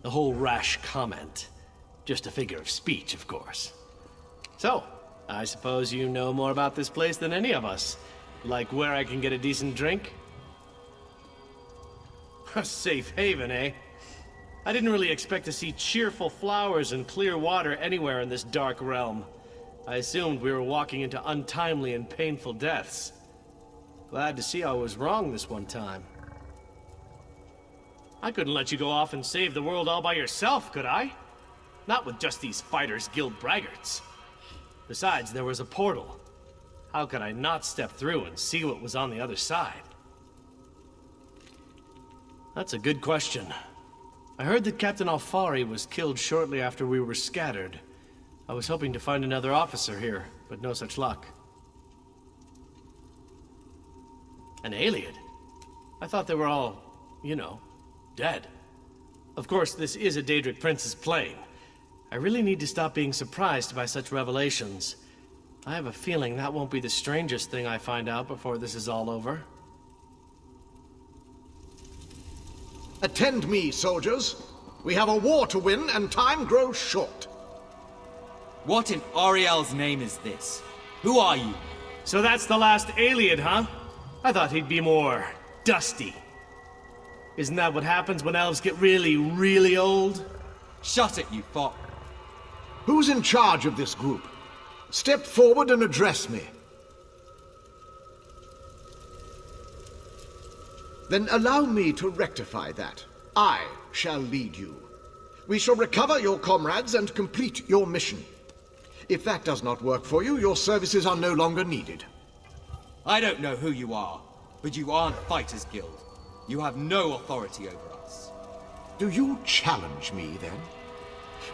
The whole rash comment. Just a figure of speech, of course. So, I suppose you know more about this place than any of us. Like where I can get a decent drink? A safe haven, eh? I didn't really expect to see cheerful flowers and clear water anywhere in this dark realm. I assumed we were walking into untimely and painful deaths. Glad to see I was wrong this one time. I couldn't let you go off and save the world all by yourself, could I? Not with just these Fighters Guild braggarts. Besides, there was a portal. How could I not step through and see what was on the other side? That's a good question. I heard that Captain Alfari was killed shortly after we were scattered. I was hoping to find another officer here, but no such luck. An Iliad? I thought they were all, you know, dead. Of course, this is a Daedric Prince's plane. I really need to stop being surprised by such revelations. I have a feeling that won't be the strangest thing I find out before this is all over. Attend me, soldiers. We have a war to win, and time grows short. What in Ariel's name is this? Who are you? So that's the last Iliad, huh? I thought he'd be more dusty. Isn't that what happens when elves get really, really old? Shut it, you fop. Who's in charge of this group? Step forward and address me. Then allow me to rectify that. I shall lead you. We shall recover your comrades and complete your mission. If that does not work for you, your services are no longer needed. I don't know who you are, but you aren't Fighters Guild. You have no authority over us. Do you challenge me, then?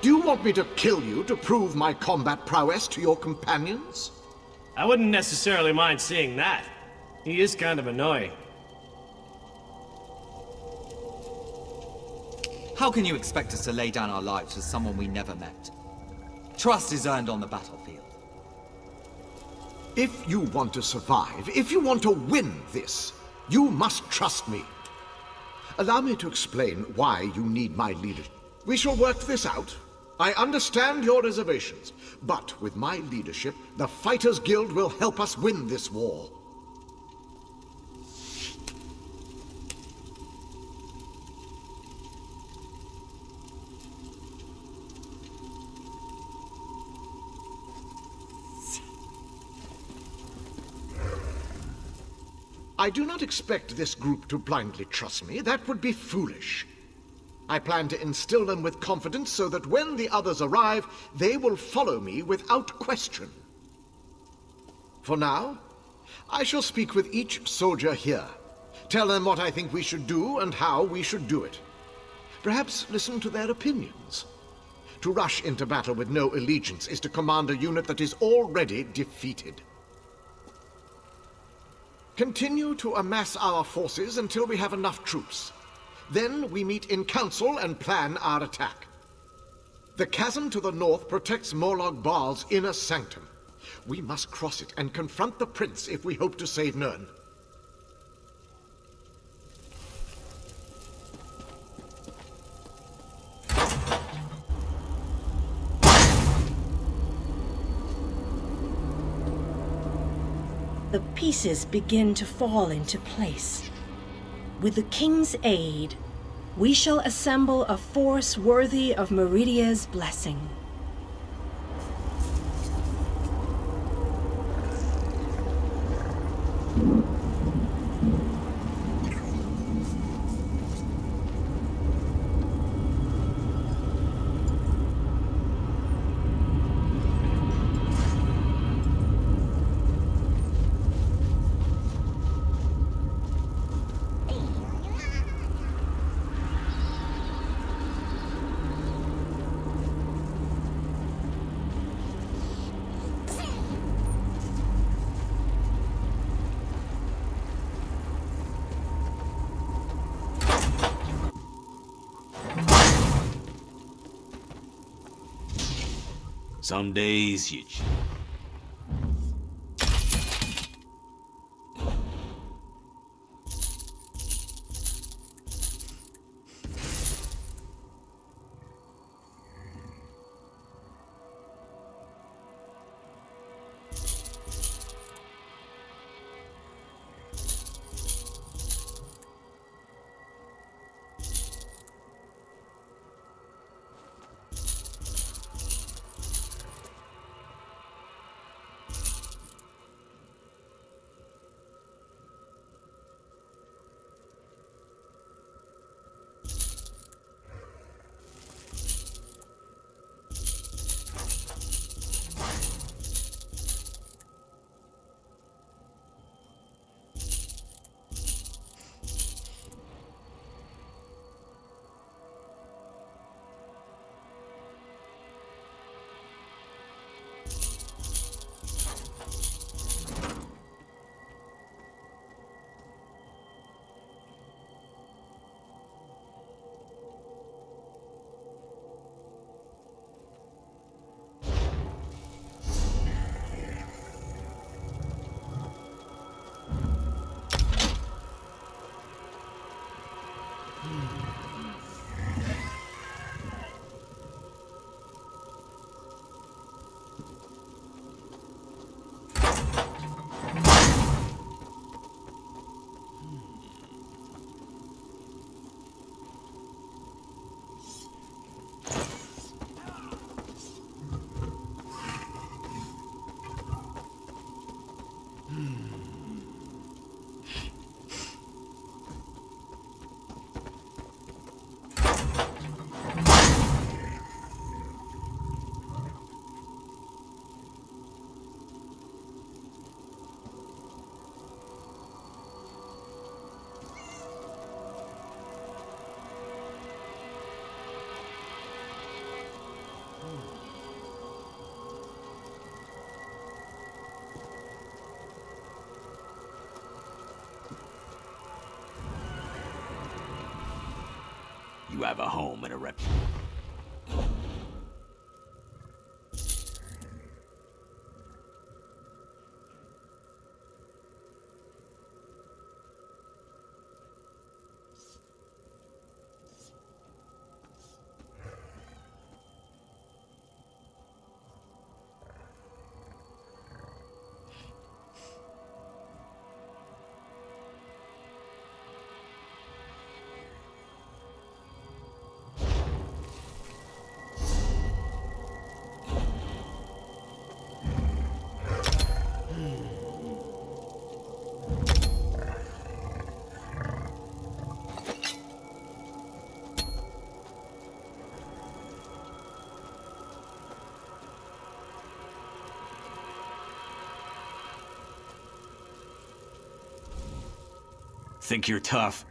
Do you want me to kill you to prove my combat prowess to your companions? I wouldn't necessarily mind seeing that. He is kind of annoying. How can you expect us to lay down our lives for someone we never met? Trust is earned on the battlefield. If you want to survive, if you want to win this, you must trust me. Allow me to explain why you need my leadership. We shall work this out. I understand your reservations, but with my leadership, the Fighters Guild will help us win this war. I do not expect this group to blindly trust me. That would be foolish. I plan to instill them with confidence so that when the others arrive, they will follow me without question. For now, I shall speak with each soldier here. Tell them what I think we should do and how we should do it. Perhaps listen to their opinions. To rush into battle with no allegiance is to command a unit that is already defeated. Continue to amass our forces until we have enough troops. Then we meet in council and plan our attack. The chasm to the north protects Morlog Baal's inner sanctum. We must cross it and confront the prince if we hope to save Nirn. The pieces begin to fall into place. With the king's aid, we shall assemble a force worthy of Meridia's blessing. Some days you... You have a home and a rep. Think you're tough?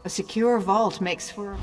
A secure vault makes for...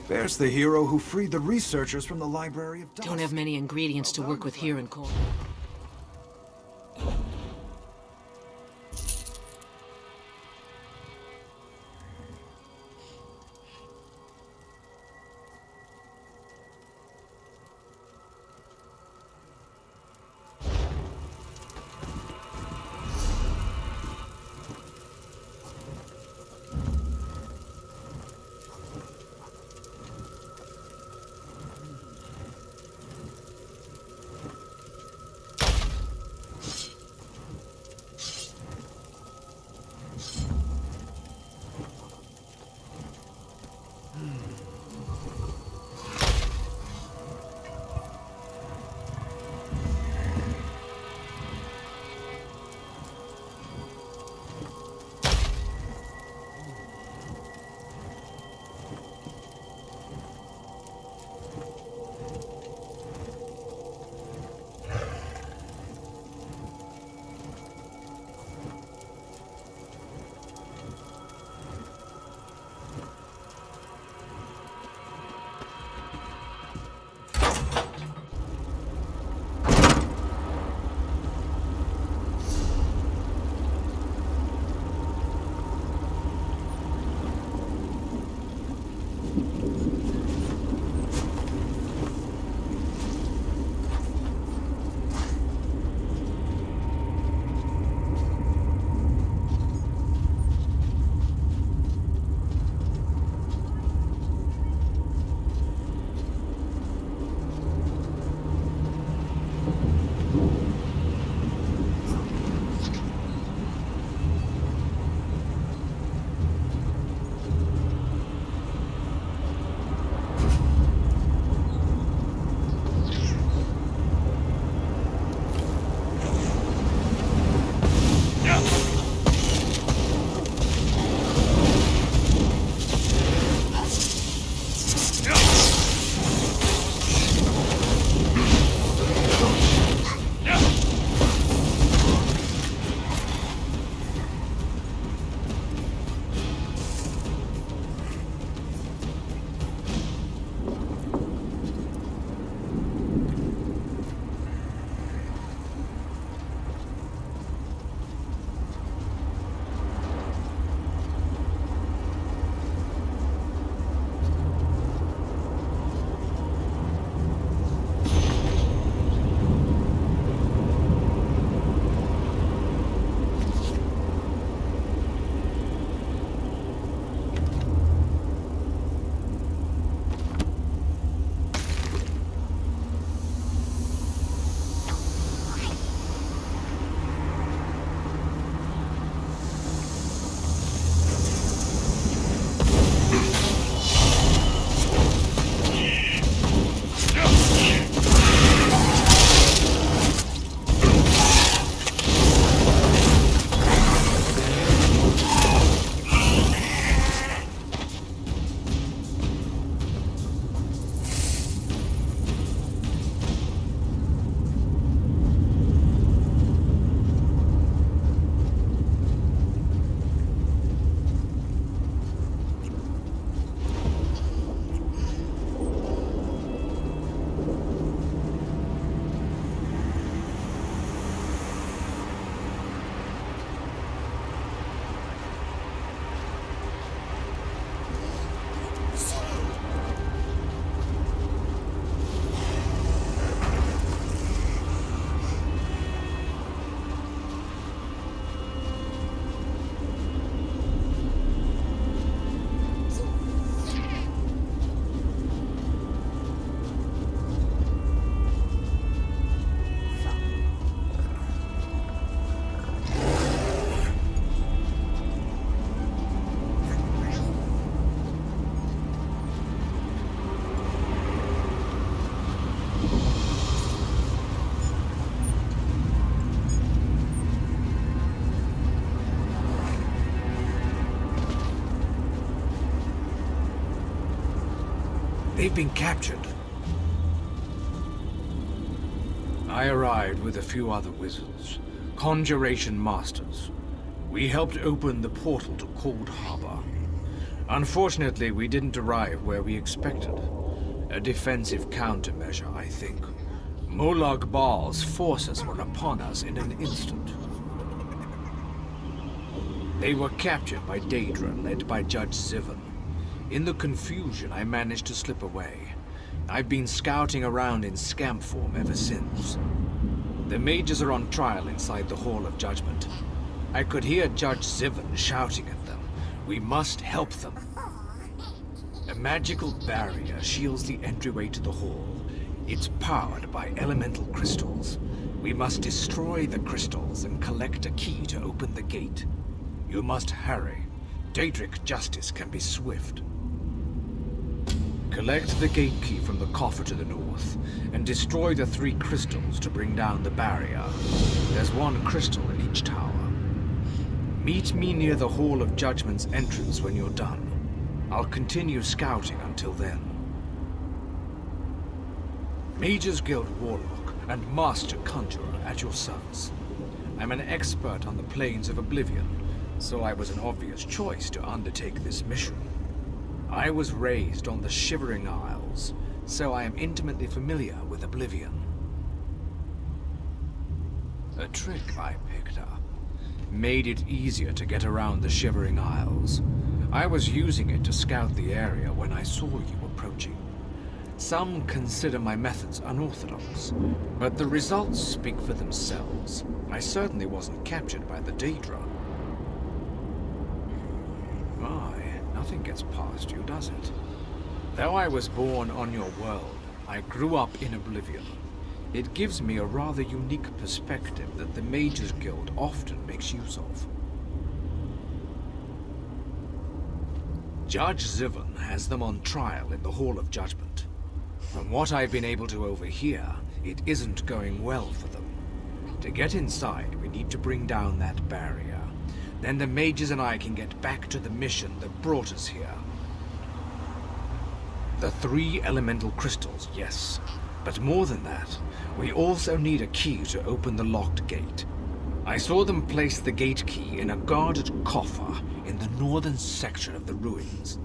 There's the hero who freed the researchers from the Library of Dust. Don't have many ingredients to work with here in Cole. They've been captured. I arrived with a few other wizards, conjuration masters. We helped open the portal to Cold Harbor. Unfortunately, we didn't arrive where we expected. A defensive countermeasure, I think. Molag Baal's forces were upon us in an instant. They were captured by Daedra, led by Judge Zivan. In the confusion, I managed to slip away. I've been scouting around in scamp form ever since. The mages are on trial inside the Hall of Judgment. I could hear Judge Zivan shouting at them. We must help them. A magical barrier shields the entryway to the hall. It's powered by elemental crystals. We must destroy the crystals and collect a key to open the gate. You must hurry. Daedric justice can be swift. Collect the gate key from the coffer to the north, and destroy the 3 crystals to bring down the barrier. There's 1 crystal in each tower. Meet me near the Hall of Judgment's entrance when you're done. I'll continue scouting until then. Mages Guild Warlock and Master Conjurer at your service. I'm an expert on the planes of Oblivion, so I was an obvious choice to undertake this mission. I was raised on the Shivering Isles, so I am intimately familiar with Oblivion. A trick I picked up made it easier to get around the Shivering Isles. I was using it to scout the area when I saw you approaching. Some consider my methods unorthodox, but the results speak for themselves. I certainly wasn't captured by the Daedra. Nothing gets past you, does it? Though I was born on your world, I grew up in Oblivion. It gives me a rather unique perspective that the Mages Guild often makes use of. Judge Zivan has them on trial in the Hall of Judgment. From what I've been able to overhear, it isn't going well for them. To get inside, we need to bring down that barrier. Then the mages and I can get back to the mission that brought us here. The 3 elemental crystals, yes. But more than that, we also need a key to open the locked gate. I saw them place the gate key in a guarded coffer in the northern section of the ruins.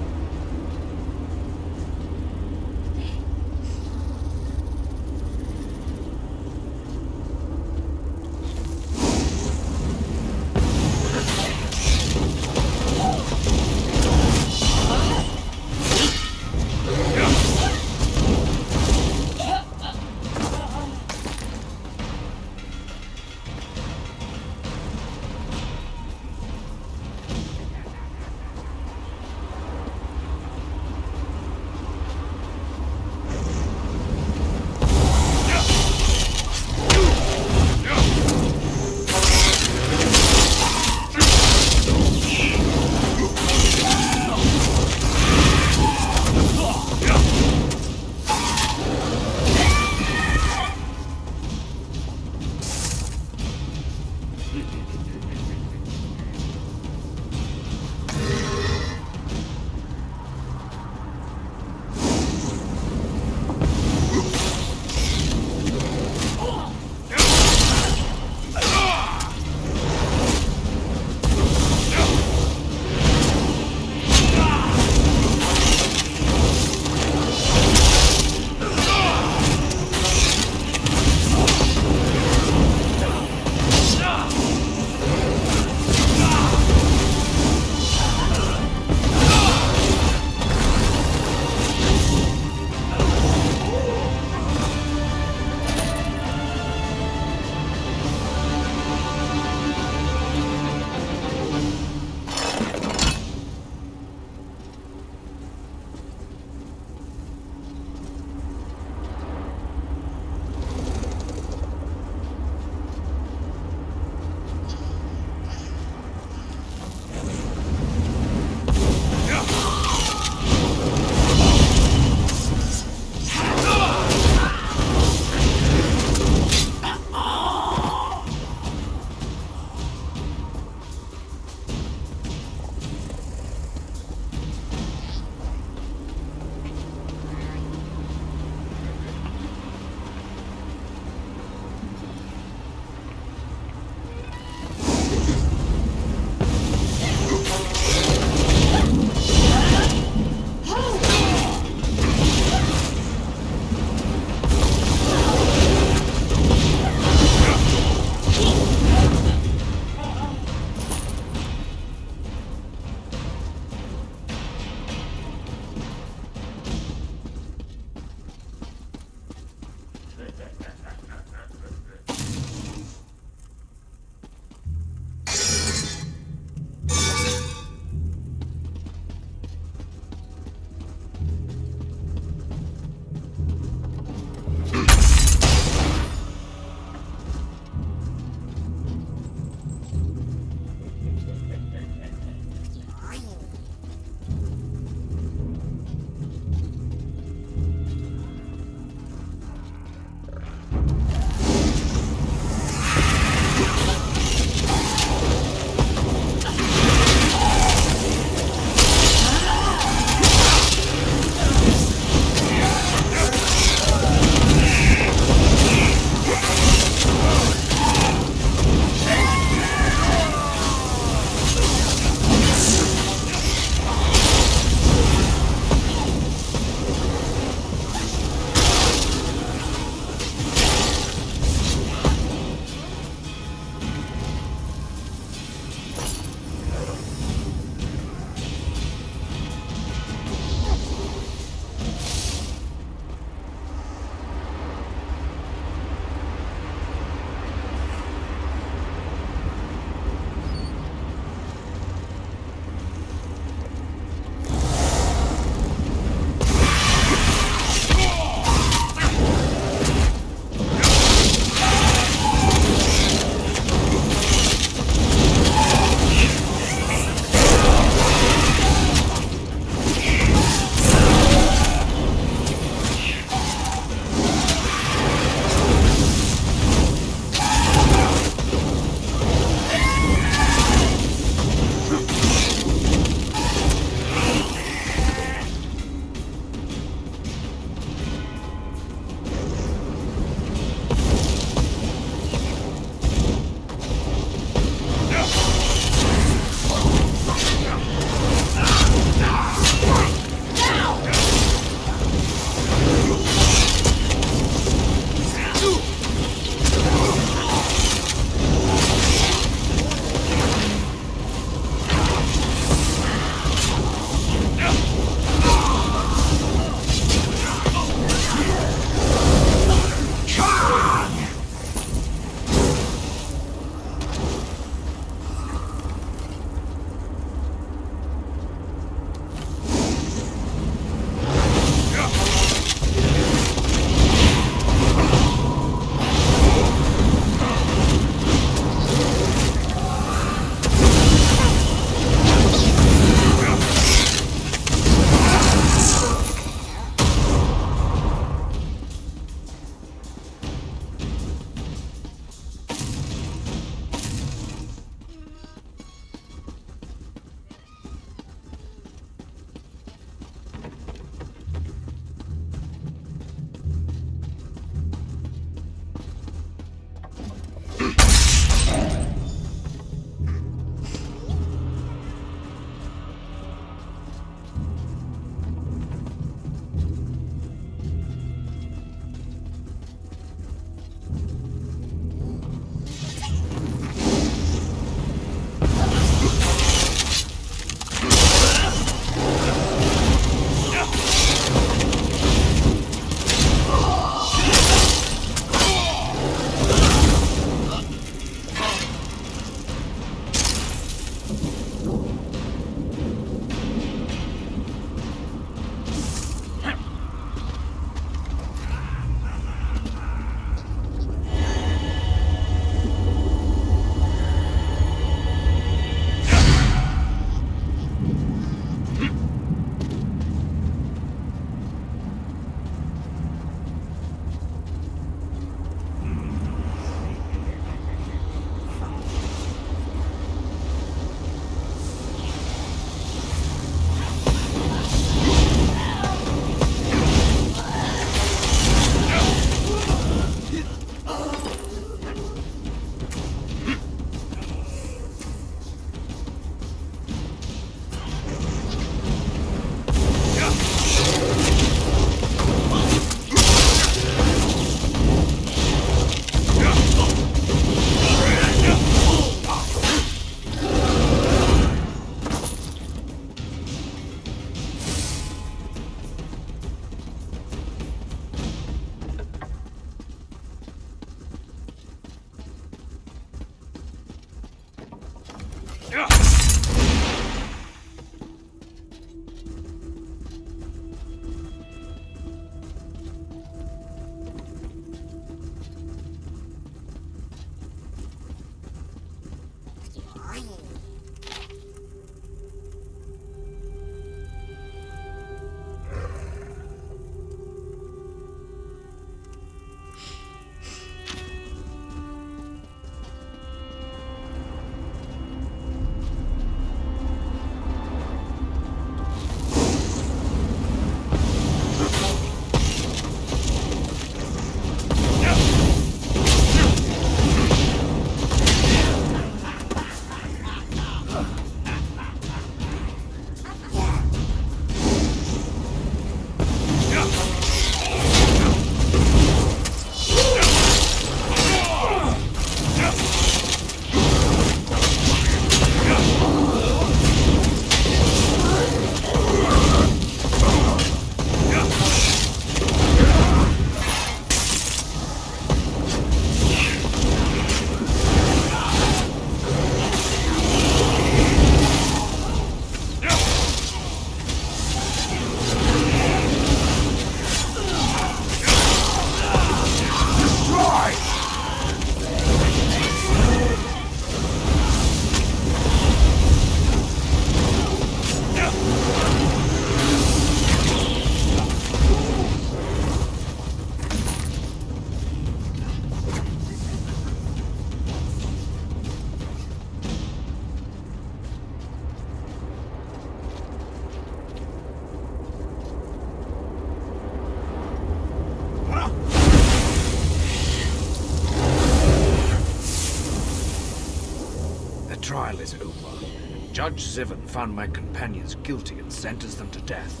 Trial is over. Judge Ziven found my companions guilty and sentenced them to death.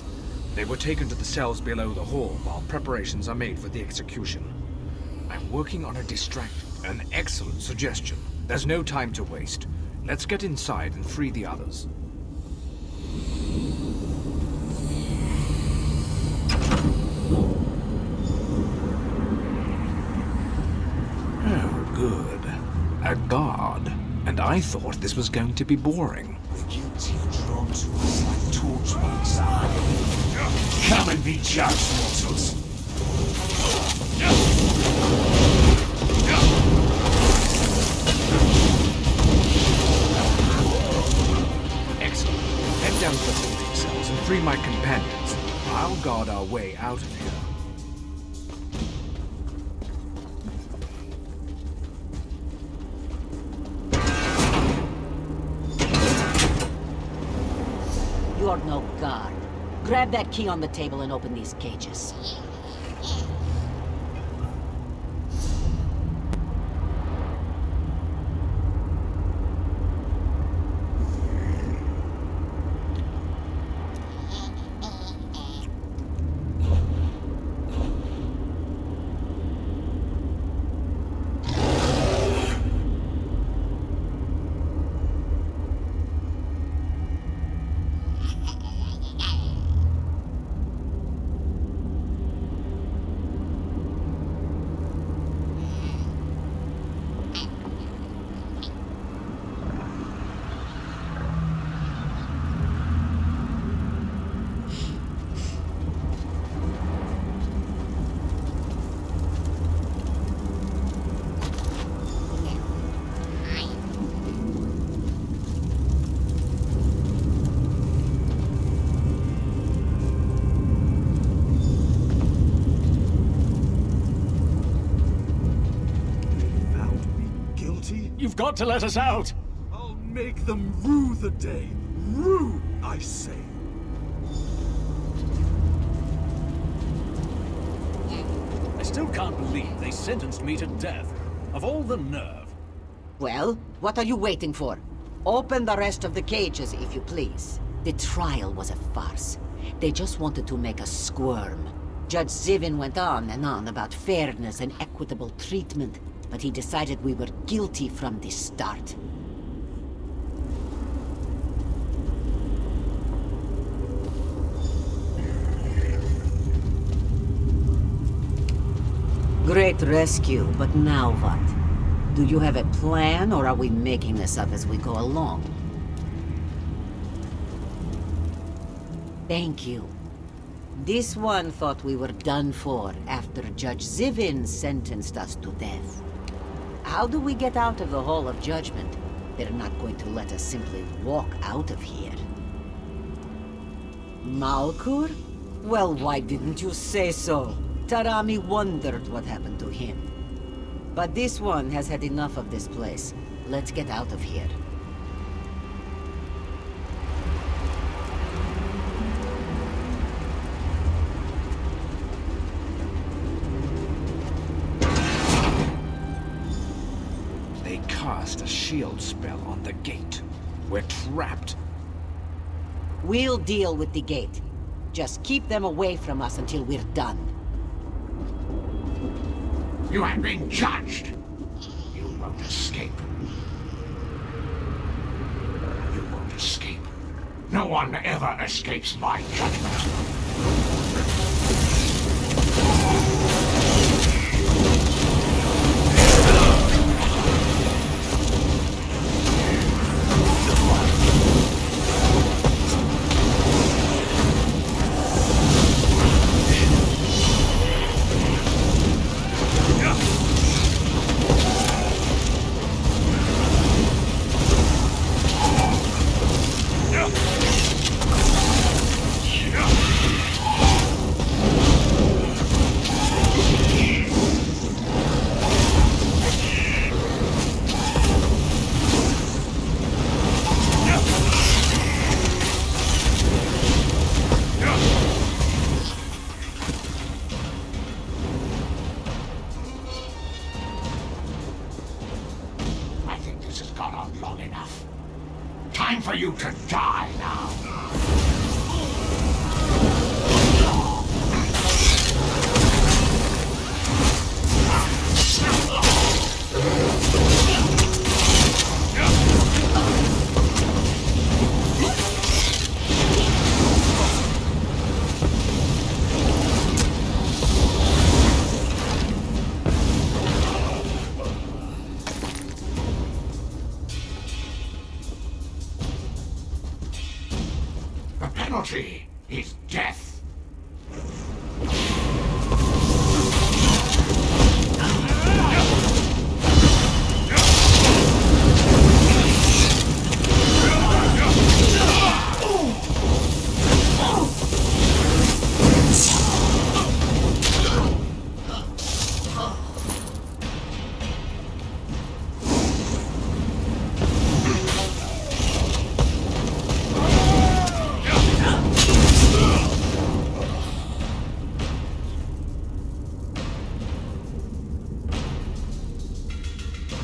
They were taken to the cells below the hall while preparations are made for the execution. I'm working on a distraction. An excellent suggestion. There's no time to waste. Let's get inside and free the others. Oh, good. A guard. And I thought this was going to be boring. The guilty are drawn to us like torchlights are. Come and be judged, mortals. Excellent. Head down to the holding cells and free my companions. I'll guard our way out of here. You're no guard. Grab that key on the table and open these cages. You've got to let us out! I'll make them rue the day. Rue, I say. I still can't believe they sentenced me to death. Of all the nerve. Well, what are you waiting for? Open the rest of the cages, if you please. The trial was a farce. They just wanted to make us squirm. Judge Ziven went on and on about fairness and equitable treatment, but he decided we were guilty from the start. Great rescue, but now what? Do you have a plan, or are we making this up as we go along? Thank you. This one thought we were done for after Judge Zivin sentenced us to death. How do we get out of the Hall of Judgment? They're not going to let us simply walk out of here. Malkur? Well, why didn't you say so? Tarami wondered what happened to him. But this one has had enough of this place. Let's get out of here. They cast a shield spell on the gate. We're trapped. We'll deal with the gate. Just keep them away from us until we're done. You have been judged. You won't escape. You won't escape. No one ever escapes my judgment. Time for you to die now. The penalty is death.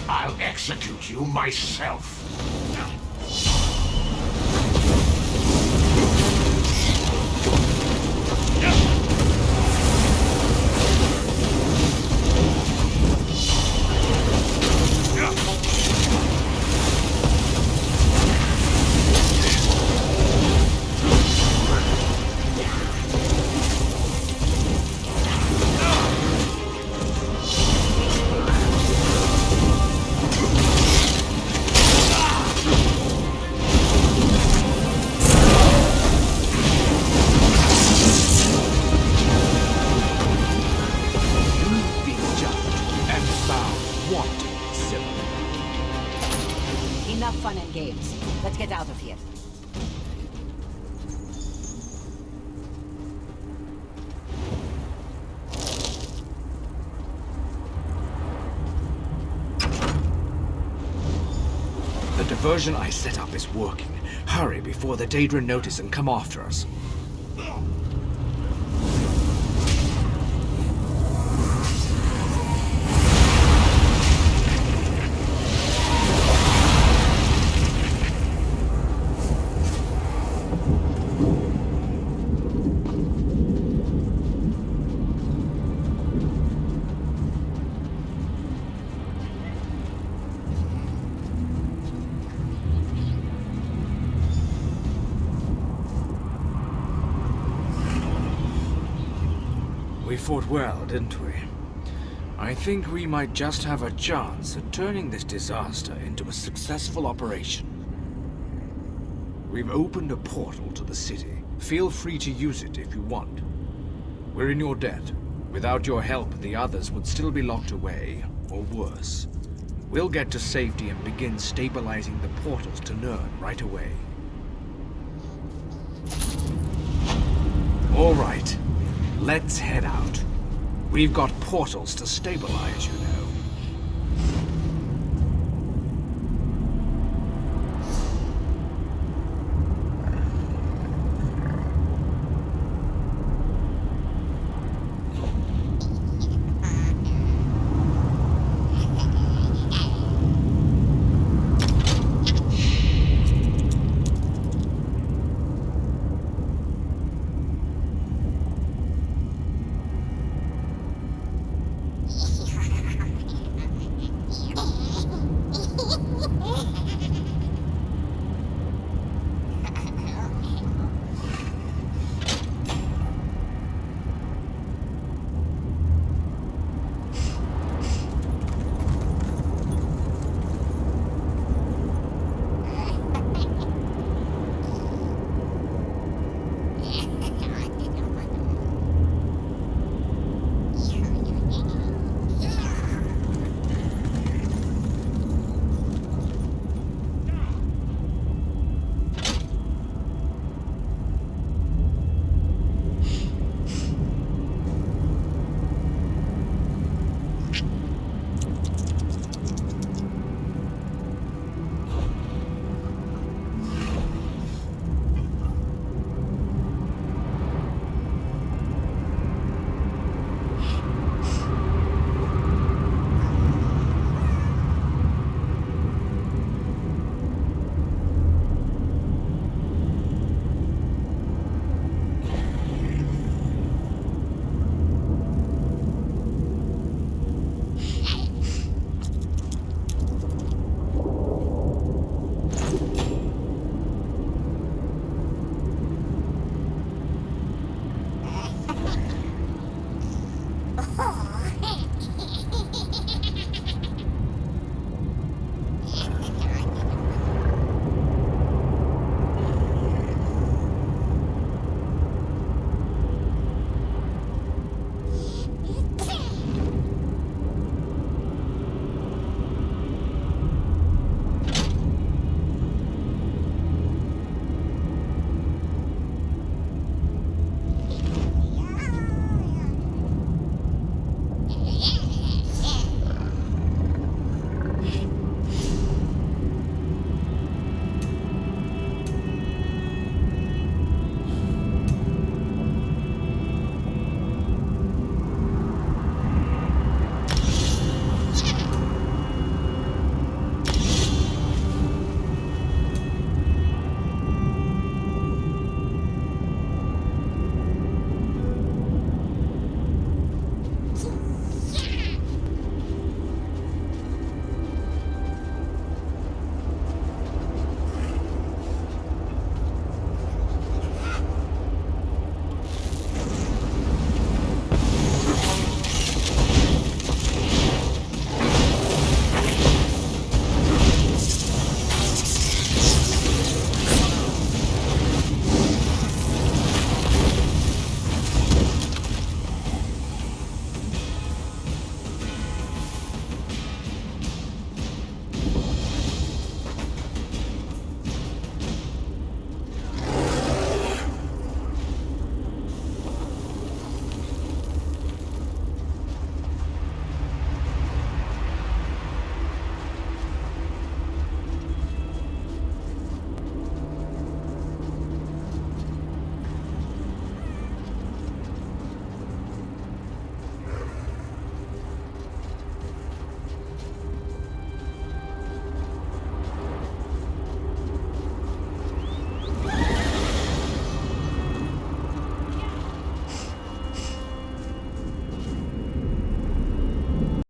I'll execute you myself. Enough fun and games. Let's get out of here. The diversion I set up is working. Hurry before the Daedra notice and come after us. We fought well, didn't we? I think we might just have a chance at turning this disaster into a successful operation. We've opened a portal to the city, Feel free to use it if you want. We're in your debt. Without your help, the others would still be locked away, or worse. We'll get to safety and begin stabilizing the portals to Nern right away. All right, let's head out. We've got portals to stabilize, you know.